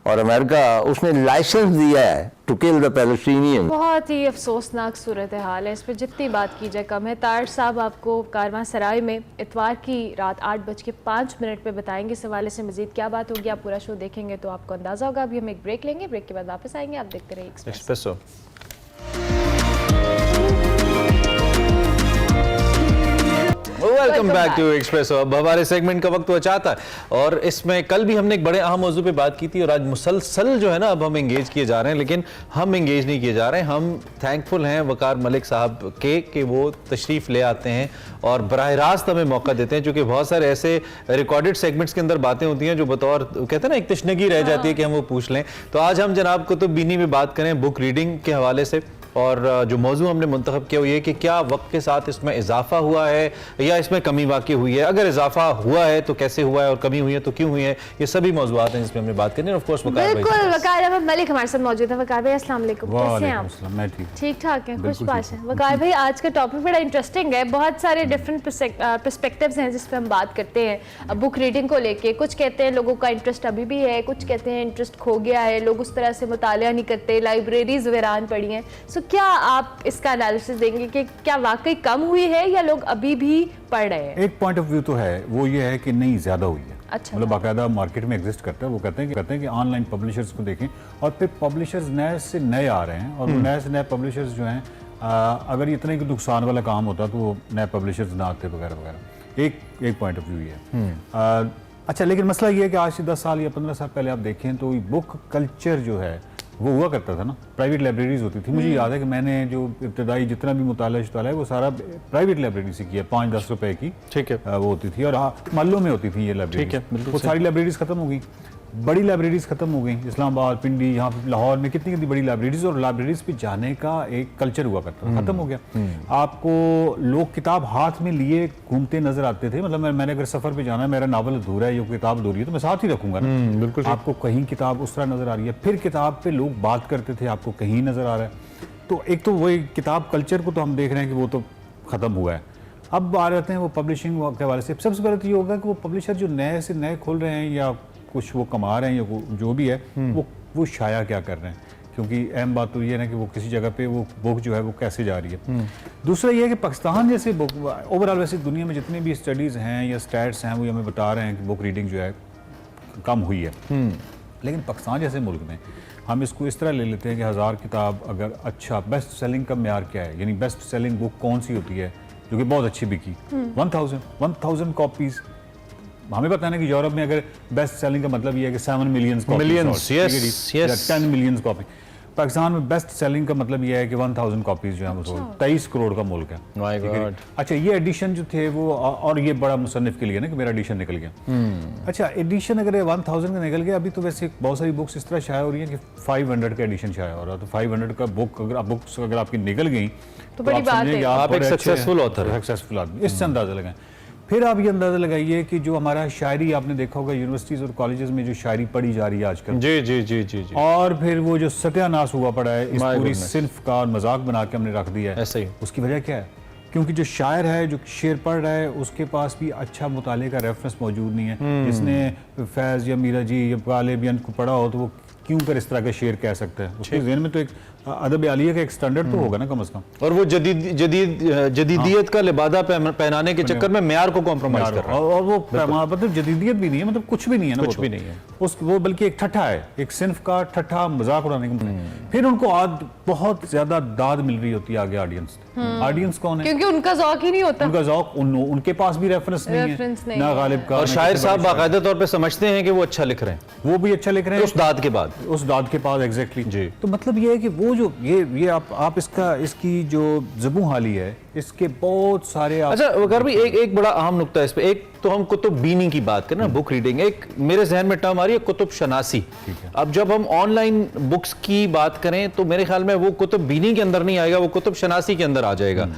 और अमेरिका, उसने लाइसेंस दिया है टू किल द पैलेस्टीनियन। बहुत ही अफसोसनाक सूरत हाल है, इस पर जितनी बात की जाए कम है। तार साहब आपको कारवांसराय में इतवार की रात 8:05 पे बताएंगे इस हवाले से मजीद क्या बात होगी। आप पूरा शो देखेंगे तो आपको अंदाजा होगा। अभी हम एक ब्रेक लेंगे, ब्रेक के बाद वापस आएंगे। आप देखते रहिए Expresso. Welcome back to Expresso. अब हमारे सेगमेंट का वक्त बचा था और इसमें कल भी हमने एक बड़े अहम मौजू पे बात की थी और आज मुसलसल जो है ना अब हम एंगेज किए जा रहे हैं, लेकिन हम एंगेज नहीं किए जा रहे हैं। हम थैंकफुल हैं वकार मलिक साहब के कि वो तशरीफ़ ले आते हैं और बराह रास्त हमें मौका देते हैं, क्योंकि बहुत सारे ऐसे रिकॉर्डेड सेगमेंट्स के अंदर बातें होती हैं जो बतौर कहते हैं ना एक तशनगी रह जाती है कि हम वो पूछ लें। तो आज हम जनाब कुतुब बीनी में बात करें बुक रीडिंग के हवाले से, और जो मौजू हमने मुंतखब किया वो ये कि क्या वक्त के साथ इसमें इजाफा हुआ है या इसमें कमी वाक़ई हुई है, अगर इजाफा हुआ है तो कैसे हुआ है और कमी हुई है तो क्यों हुई है, ये सभी मौजूद हैं जिसमें हमने बात करनी है। ऑफ कोर्स बिल्कुल वकार अहमद मलिक हमारे साथ मौजूद है। वकार भाई अस्सलाम वालेकुम, कैसे हैं आप? मैं ठीक ठाक हैं, खुश बाश हैं। वकार भाई आज का टॉपिक बड़ा इंटरेस्टिंग है, बहुत सारे डिफरेंट पर्सपेक्टिव्स हैं जिस पर हम बात करते हैं बुक रीडिंग को लेके। कुछ कहते हैं लोगों का इंटरेस्ट अभी भी है, कुछ कहते हैं इंटरेस्ट खो गया है, लोग उस तरह से मुतालिया नहीं करते, लाइब्रेरीज वीरान पड़ी हैं। सो क्या आप इसका एनालिसिस देंगे कि क्या वाकई कम हुई है या लोग अभी भी पढ़ रहे हैं? एक पॉइंट ऑफ व्यू तो है, वो ये है कि नहीं ज़्यादा हुई है। अच्छा, मतलब बाकायदा मार्केट में एग्जिस्ट करता है। वो कहते हैं कि ऑनलाइन पब्लिशर्स को देखें और फिर पब्लिशर्स नए से नए आ रहे हैं और नए से नए पब्लिशर्स जो हैं अगर इतने की नुकसान वाला काम होता तो वो नए पब्लिशर्स ना आते वगैरह वगैरह। एक पॉइंट ऑफ व्यू ये है। अच्छा, लेकिन मसला ये है कि आज से 10 साल या 15 साल पहले आप देखें तो बुक कल्चर जो है वो हुआ करता था ना, प्राइवेट लाइब्रेरीज होती थी। मुझे याद है कि मैंने जो इब्तदाई जितना भी मुताला है वो सारा प्राइवेट लाइब्रेरी से किया, 5-10 रुपए की, ठीक है, वो होती थी और महल्लों में होती थी ये लाइब्रेरी। ठीक है, वो सारी लाइब्रेरीज खत्म हो गई, बड़ी लाइब्रेरीज खत्म हो गई। इस्लामाबाद, पिंडी, यहाँ लाहौर में कितनी कितनी बड़ी लाइब्रेरीज, और लाइब्रेरीज पे जाने का एक कल्चर हुआ करता था, खत्म हो गया। आपको लोग किताब हाथ में लिए घूमते नजर आते थे। मतलब मैंने अगर सफर पे जाना है, मेरा नावल अधूरा है या किताब अधूरी है तो मैं साथ ही रखूंगा ना। बिल्कुल, आपको कहीं किताब उस तरह नजर आ रही है, फिर किताब पे लोग बात करते थे, आपको कहीं नजर आ रहा है। तो एक तो वही किताब कल्चर को तो हम देख रहे हैं कि वो तो खत्म हुआ है। अब आ रहे हैं वो पब्लिशिंग के हवाले से। सबसे पहले तो ये होगा कि वो पब्लिशर जो नए से नए खोल रहे हैं या कुछ वो कमा रहे हैं या जो भी है वो शाया क्या कर रहे हैं, क्योंकि अहम बात तो ये है कि वो किसी जगह पे वो बुक जो है वो कैसे जा रही है। दूसरा ये है कि पाकिस्तान जैसे बुक, ओवरऑल वैसे दुनिया में जितनी भी स्टडीज़ हैं या स्टैट्स हैं वो हमें बता रहे हैं कि बुक रीडिंग जो है कम हुई है। लेकिन पाकिस्तान जैसे मुल्क में हम इसको इस तरह ले लेते हैं कि 1000 किताब अगर अच्छा बेस्ट सेलिंग का म्यार क्या है, यानी बेस्ट सेलिंग बुक कौन सी होती है जो कि बहुत अच्छी बिकी, 1000 कॉपीज़। हमें पता है कि यूरोप में अगर बेस्ट सेलिंग का मतलब ये है कि 7 मिलियन 10 मिलियन कॉपी। पाकिस्तान में बेस्ट सेलिंग का मतलब ये है कि 1000 कॉपीज जो है वो 23 करोड़ का मुल्क है। अच्छा, ये एडिशन जो थे वो, और ये बड़ा मुसन्निफ के लिए ना कि मेरा एडिशन निकल गया। अच्छा, एडिशन अगर 1000 का निकल गया, अभी तो वैसे बहुत सारी बुक्स इस तरह शाया हो रही हैं कि 500 का एडिशन शाया हो रहा है। तो 500 का बुक्स अगर आपकी निकल गई तो बड़ी बात है, आप एक सक्सेसफुल ऑथर, सक्सेसफुल आदमी, इससे अंदाजा लगाएं। फिर आप ये अंदाजा लगाइए कि जो हमारा शायरी आपने देखा होगा यूनिवर्सिटीज और कॉलेजेस में जो शायरी पढ़ी जा रही है आजकल, जी जी जी जी जी, और फिर वो जो सत्यानाश हुआ पड़ा है इस पूरी सिन्फ का और मजाक बना के हमने रख दिया है, ऐसा ही। उसकी वजह क्या है? क्योंकि जो शायर है, जो शेर पढ़ रहा है, उसके पास भी अच्छा मुताले का रेफरेंस मौजूद नहीं है। जिसने फैज़ या मीरा जी या गालिब या इनको पढ़ा हो तो वो क्यों कर इस तरह का शेर कह सकता है? उसके ज़हन में तो एक अदब आलिया का एक स्टैंडर्ड तो होगा ना कम से कम। और वो जदीदियत का लिबादा पहनाने के चक्कर में मेयार को कॉम्प्रोमाइज कर रहा है। और वो मतलब जदीदियत भी नहीं है, मतलब कुछ भी नहीं है ना, कुछ भी नहीं है वो बल्कि एक ठट्ठा है, एक सिन्फ का ठट्ठा मजाक उड़ाने का। फिर उनको बहुत ज्यादा दाद मिल रही होती है आगे ऑडियंस। ऑडियंस कौन है? क्योंकि उनका ज़ौक ही नहीं होता। उनका ज़ौक उनके पास भी रेफरेंस नहीं है ना गालिब का। और शायर साहब बाकायदा तौर पे समझते हैं कि वो अच्छा लिख रहे हैं, वो भी अच्छा लिख रहे हैं उस दाद के बाद एग्जैक्टली जी। तो मतलब ये है कि वो जो ये आप इसकी जो ज़बू हाली है, इसके बहुत सारे अच्छा वकार भाई, एक बड़ा अहम नुक्ता है इस पे। एक तो हम कुतुब बीनी की बात करें ना, बुक रीडिंग, एक मेरे जहन में टर्म आ रही है कुतुब शनासी। अब जब हम ऑनलाइन बुक्स की बात करें तो मेरे ख्याल में वो कुतुब बीनी के अंदर नहीं आएगा, वो कुतुब शनासी के अंदर आ जाएगा।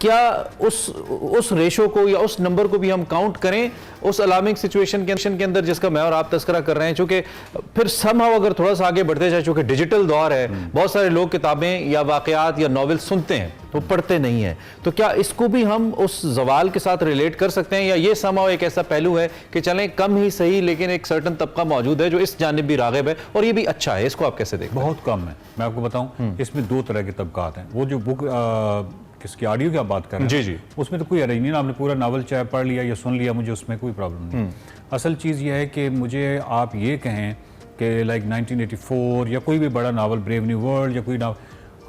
क्या उस रेशो को या उस नंबर को भी हम काउंट करें उस अलार्मिंग सिचुएशन के अंदर जिसका मैं और आप तस्करा कर रहे हैं? चूंकि फिर समहाउ अगर थोड़ा सा आगे बढ़ते जाए, चूंकि डिजिटल दौर है, बहुत सारे लोग किताबें या वाकयात या नॉवेल सुनते हैं तो पढ़ते नहीं है, तो क्या इसको भी हम उस जवाल के साथ रिलेट कर सकते हैं, या ये समहाउ एक ऐसा पहलू है कि चलें कम ही सही लेकिन एक सर्टन तबका मौजूद है जो इस जानिब भी राग़िब है और ये भी अच्छा है, इसको आप कैसे देखते हैं? बहुत कम है। मैं आपको बताऊं, इसमें दो तरह के तबकात हैं। वो जो बुक किसकी ऑडियो की आप बात कर रहे हैं, जी जी, उसमें तो कोई अरेंज नहीं, आपने पूरा नावल चाहे पढ़ लिया या सुन लिया, मुझे उसमें कोई प्रॉब्लम नहीं। असल चीज़ ये है कि मुझे आप ये कहें कि लाइक 1984 या कोई भी बड़ा नावल, ब्रेव न्यू वर्ल्ड या कोई नावल,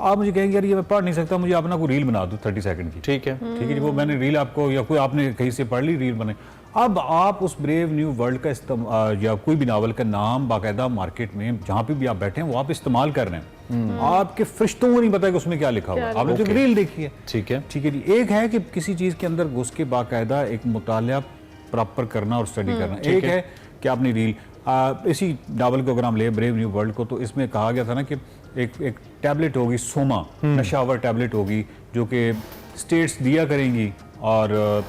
आप मुझे कहेंगे यार ये मैं पढ़ नहीं सकता, मुझे अपना कोई रील बना दो 30 सेकंड की। ठीक है जी, वो मैंने रील आपको या कोई आपने कहीं से पढ़ ली रील बने। अब आप उस ब्रेव न्यू वर्ल्ड का या कोई भी नावल का नाम बाकायदा मार्केट में जहाँ पे भी आप बैठे हैं वो आप इस्तेमाल कर रहे हैं, आपके फरिश्तों को नहीं पता कि उसमें क्या लिखा हुआ है, आपने तो रील देखी है। ठीक है जी। एक है कि किसी चीज़ के अंदर घुस के बाकायदा एक मुताला प्रॉपर करना और स्टडी करना, एक है कि आपने रील इसी नावल को अगर हम ले ब्रेव न्यू वर्ल्ड को, तो इसमें कहा गया था ना कि एक टैबलेट होगी सोमा, नशावर टैबलेट होगी जो कि स्टेट्स दिया करेंगी और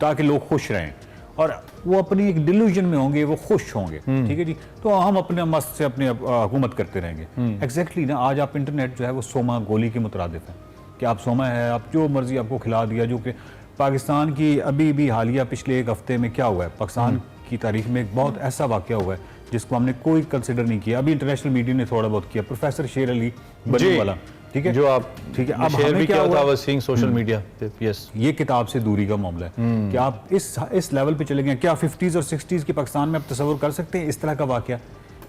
ताकि लोग खुश रहें और वो अपनी एक डिल्यूजन में होंगे, वो खुश होंगे। ठीक है जी, तो हम अपने मस्त से अपनी हुकूमत करते रहेंगे। एग्जैक्टली ना, आज आप इंटरनेट जो है वो सोमा गोली के मुतरादिफ है कि आप सोमा है, आप जो मर्जी आपको खिला दिया। जो कि पाकिस्तान की अभी भी हालिया पिछले एक हफ्ते में क्या हुआ है, पाकिस्तान की तारीख में एक बहुत ऐसा वाकया हुआ है जिसको हमने कोई कंसिडर नहीं किया। अभी इंटरनेशनल मीडिया ने थोड़ा बहुत किया, प्रोफेसर शेर अली बनी वाला, ठीक है जो आप, ठीक है। अब हमें क्या हुआ, सोशल मीडिया, यस, ये किताब से दूरी का मामला है कि आप इस लेवल पे चले गए। क्या 50s और 60s के पाकिस्तान में आप तस्वर कर सकते हैं इस तरह का वाकया?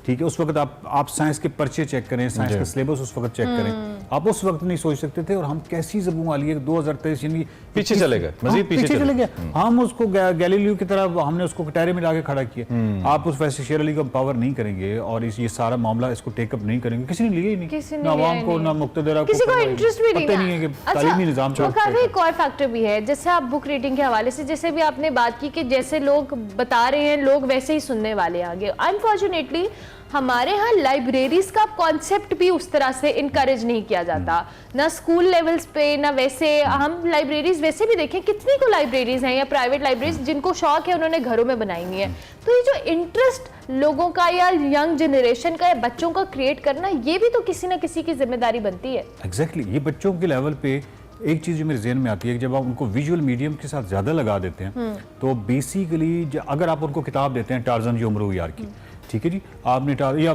ठीक है, उस वक्त आप साइंस के पर्चे चेक करें, साइंस का सिलेबस उस वक्त चेक करें, आप उस वक्त नहीं सोच सकते थे। और हम कैसी ज़बून वाली है 2023 यानी पीछे चले गए, मजीद पीछे चले गए। हम उसको गैलीलियो की तरह हमने उसको कटहरे में लाके खड़ा किया। आप उस वैसे शेर अली को पावर नहीं करेंगे और ये सारा मामला इसको टेकअप नहीं करेंगे, किसी ने लिया ही नहीं, ना आवाम को ना मुक्तदरा को, किसी को इंटरेस्ट भी नहीं है कि तालीमी निज़ाम एक और फैक्टर भी है, जैसे आप बुक रीडिंग के हवाले से जैसे भी आपने बात की कि जैसे लोग बता रहे हैं लोग वैसे ही सुनने वाले आगे। अनफॉर्चुनेटली हमारे यहाँ लाइब्रेरीज का कॉन्सेप्ट भी उस तरह से इनकरेज नहीं किया जाता, ना स्कूल लेवल्स पे ना वैसे। हम लाइब्रेरीज वैसे भी देखें कितनी को लाइब्रेरीज हैं या प्राइवेट लाइब्रेरीज जिनको शौक है उन्होंने घरों में बनाई हुई है। तो ये जो इंटरेस्ट लोगों का या यंग जनरेशन का या बच्चों का क्रिएट करना, ये भी तो किसी ना किसी की जिम्मेदारी बनती है। एग्जैक्टली ये बच्चों के लेवल पे एक चीज़ जो मेरे जहन में आती है कि जब आप उनको विजुअल मीडियम के साथ ज़्यादा लगा देते हैं तो बेसिकली अगर आप उनको किताब देते हैं टार्जन यमरू यार की, ठीक है जी, आपने या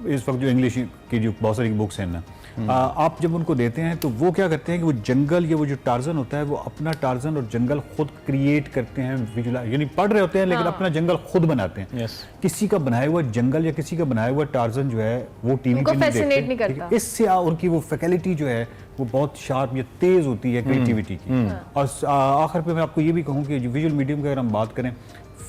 इस वक्त जो इंग्लिश की जो बहुत सारी बुक्स हैं ना, आप जब उनको देते हैं तो वो क्या करते हैं कि वो जंगल या वो जो टार्जन होता है वो अपना टार्जन और जंगल खुद क्रिएट करते हैं, विजुअलाइज यानी पढ़ रहे होते हैं लेकिन अपना जंगल खुद बनाते हैं। किसी का बनाया हुआ जंगल या किसी का बनाया हुआ टार्जन जो है वो टीवी पे नहीं देखते। इससे उनकी वो फैकल्टी जो है वो बहुत शार्प या तेज होती है क्रिएटिविटी की। और आखिर पे मैं आपको ये भी कहूँ कि विजुअल मीडियम की अगर हम बात करें,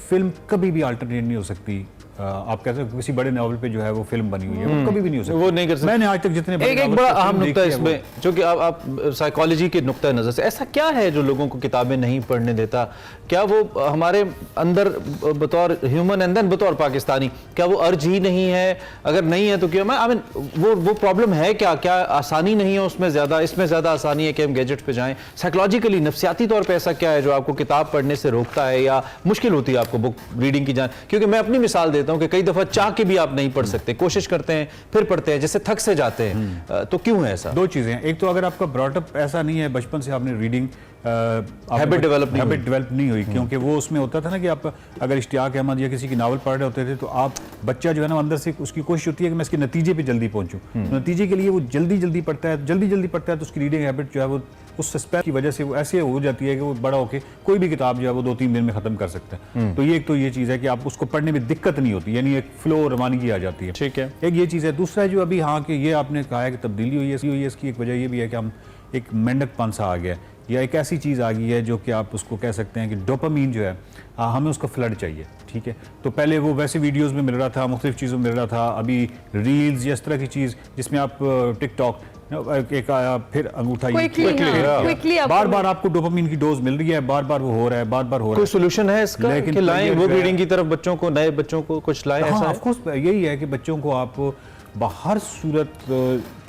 फिल्म कभी भी अल्टरनेट नहीं हो सकती आप कहते हैं किसी बड़े नावल पे जो है वो फिल्म बनी हुई है, वो कभी भी नहीं हो सकता। वो नहीं कर सकते। मैंने आज तक जितने एक बड़ा अहम नुक्ता इसमें, जो कि आप साइकोलॉजी के नुक्ता नज़र से, ऐसा क्या है जो लोगों को किताबें नहीं पढ़ने देता? क्या वो हमारे अंदर बतौर ह्यूमन एंड देन बतौर पाकिस्तानी, क्या वो अर्ज ही नहीं है? अगर नहीं है तो क्यों? आई मीन वो प्रॉब्लम है क्या? क्या आसानी नहीं है उसमें ज़्यादा, इसमें ज़्यादा आसानी है कि हम गैजेट्स पे जाएं? साइकोलॉजिकली, नफ्सियाती तौर पे ऐसा क्या है जो आपको किताब पढ़ने से रोकता है या मुश्किल होती है आपको बुक रीडिंग की जान? क्योंकि मैं अपनी मिसाल देता हूं कि कई दफ़ा चाह के भी आप नहीं पढ़ सकते, कोशिश करते हैं फिर पढ़ते हैं, जैसे थक से जाते हैं। तो क्यों है ऐसा? दो चीज़ें हैं, एक तो अगर आपका ब्रॉटअप ऐसा नहीं है, बचपन से आपने रीडिंग हैबिट डेवलप नहीं हुई, क्योंकि वो उसमें होता था ना कि आप अगर इश्तियाक अहमद या किसी की नावल पढ़ रहे होते थे तो आप बच्चा जो है ना अंदर से उसकी कोशिश होती है कि मैं इसके नतीजे पे जल्दी पहुंचूं, तो नतीजे के लिए वो जल्दी पढ़ता है तो उसकी रीडिंग हैबिट जो है वो उस सस्पेंस की वजह से वो ऐसे हो जाती है कि वो बड़ा होके कोई भी किताब जो है वो 2-3 दिन में खत्म कर सकता है। तो ये चीज़ है कि आप उसको पढ़ने में दिक्कत नहीं होती, यानी एक फ्लो रवानगी आ जाती है। ठीक है, एक ये चीज़ है। दूसरा जो अभी हाँ कि ये आपने कहा है कि तब्दीली हुई है, इसकी एक वजह ये भी है कि हम एक मेंढकपन सा आ गया या एक ऐसी चीज़ आ गई है जो कि आप उसको कह सकते हैं कि डोपामीन जो है हमें उसका फ्लड चाहिए। ठीक है, तो पहले वो वैसे वीडियोस में मिल रहा था, मुख्तलिफ चीज़ों में मिल रहा था, अभी रील्स या इस तरह की चीज़ जिसमें आप टिकटॉक एक आया फिर अंगूठा बार बार आपको डोपामीन की डोज मिल रही है, बार बार वो हो रहा है। कोई सोल्यूशन है इसका कि लाएं वो रीडिंग की तरफ बच्चों को, नए बच्चों को कुछ लाएं? ऐसा ऑफ कोर्स यही है कि बच्चों को आप बाहर सूरत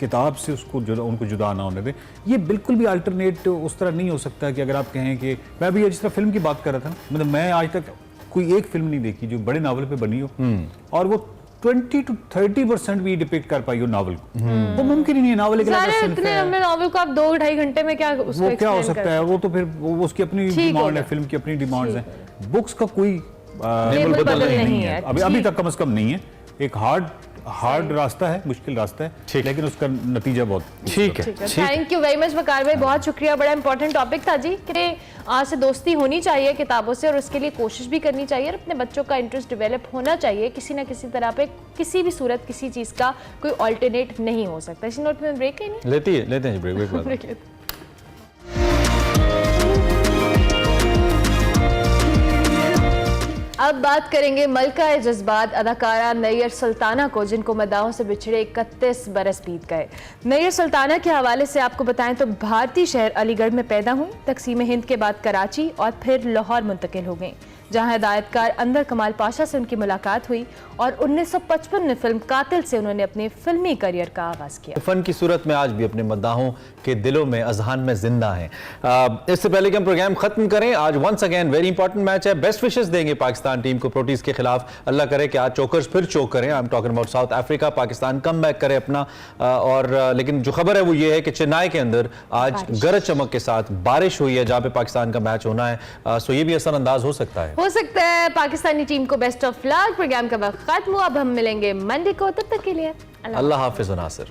किताब से उनको जुदा ना होने दें। ये बिल्कुल भी अल्टरनेट उस तरह नहीं हो सकता कि अगर आप कहें कि मैं भी जिस तरह फिल्म की बात कर रहा था ना, मतलब मैं आज तक कोई एक फिल्म नहीं देखी जो बड़े नावल पे बनी हो और वो 20 to 30% भी डिपिक्ट कर पाई हो नावल को। वो मुमकिन ही नहीं है। नावल एक इतने लंबे नावल को आप 2-2.5 घंटे में क्या वो क्या हो सकता है? वो तो फिर वो उसकी अपनी डिमांड है, फिल्म की अपनी डिमांड्स हैं। बुक्स का कोई बदल नहीं है अभी तक, कम से कम नहीं है। एक हार्ड रास्ता है, मुश्किल रास्ता है, लेकिन उसका नतीजा बहुत ठीक है। थैंक यू वेरी मच वकार भाई, बहुत शुक्रिया। बड़ा इंपॉर्टेंट टॉपिक था जी कि आज से दोस्ती होनी चाहिए किताबों से और उसके लिए कोशिश भी करनी चाहिए और अपने बच्चों का इंटरेस्ट डेवलप होना चाहिए किसी ना किसी तरह पे। किसी भी सूरत किसी चीज़ का कोई ऑल्टरनेट नहीं हो सकता। इसी नोट में ब्रेक लेते हैं ब्रेक। अब बात करेंगे मलका जज्बात अदाकारा नैयर सुल्ताना को, जिनको मदाहों से बिछड़े 31 बरस बीत गए। नैयर सुल्ताना के हवाले से आपको बताएं तो भारतीय शहर अलीगढ़ में पैदा हुई, तकसीम हिंद के बाद कराची और फिर लाहौर मुंतकिल हो गई, जहां हिदायतकार अंदर कमाल पाशा से उनकी मुलाकात हुई और 1955 में फिल्म कातिल से उन्होंने अपने फिल्मी करियर का आगाज किया। फन की सूरत में आज भी अपने मद्दाहों के दिलों में, अजहान में जिंदा हैं। इससे पहले कि हम प्रोग्राम खत्म करें, आज once again very important match है। बेस्ट विशेस देंगे पाकिस्तान टीम को प्रोटीज के खिलाफ। अल्लाह करे कि आज चोकर्स फिर चोक करें। I am talking about south Africa. Pakistan come back करे अपना लेकिन जो खबर है वो ये है कि चेन्नई के अंदर आज गरज चमक के साथ बारिश हुई है, जहां पे पाकिस्तान का मैच होना है। सो ये भी असरअंदाज हो सकता है पाकिस्तानी टीम को बेस्ट ऑफ लक। प्रोग्राम का वक्त खत्म हुआ, अब हम मिलेंगे मंडे को, तब तक के लिए अल्लाह हाफिज नासिर।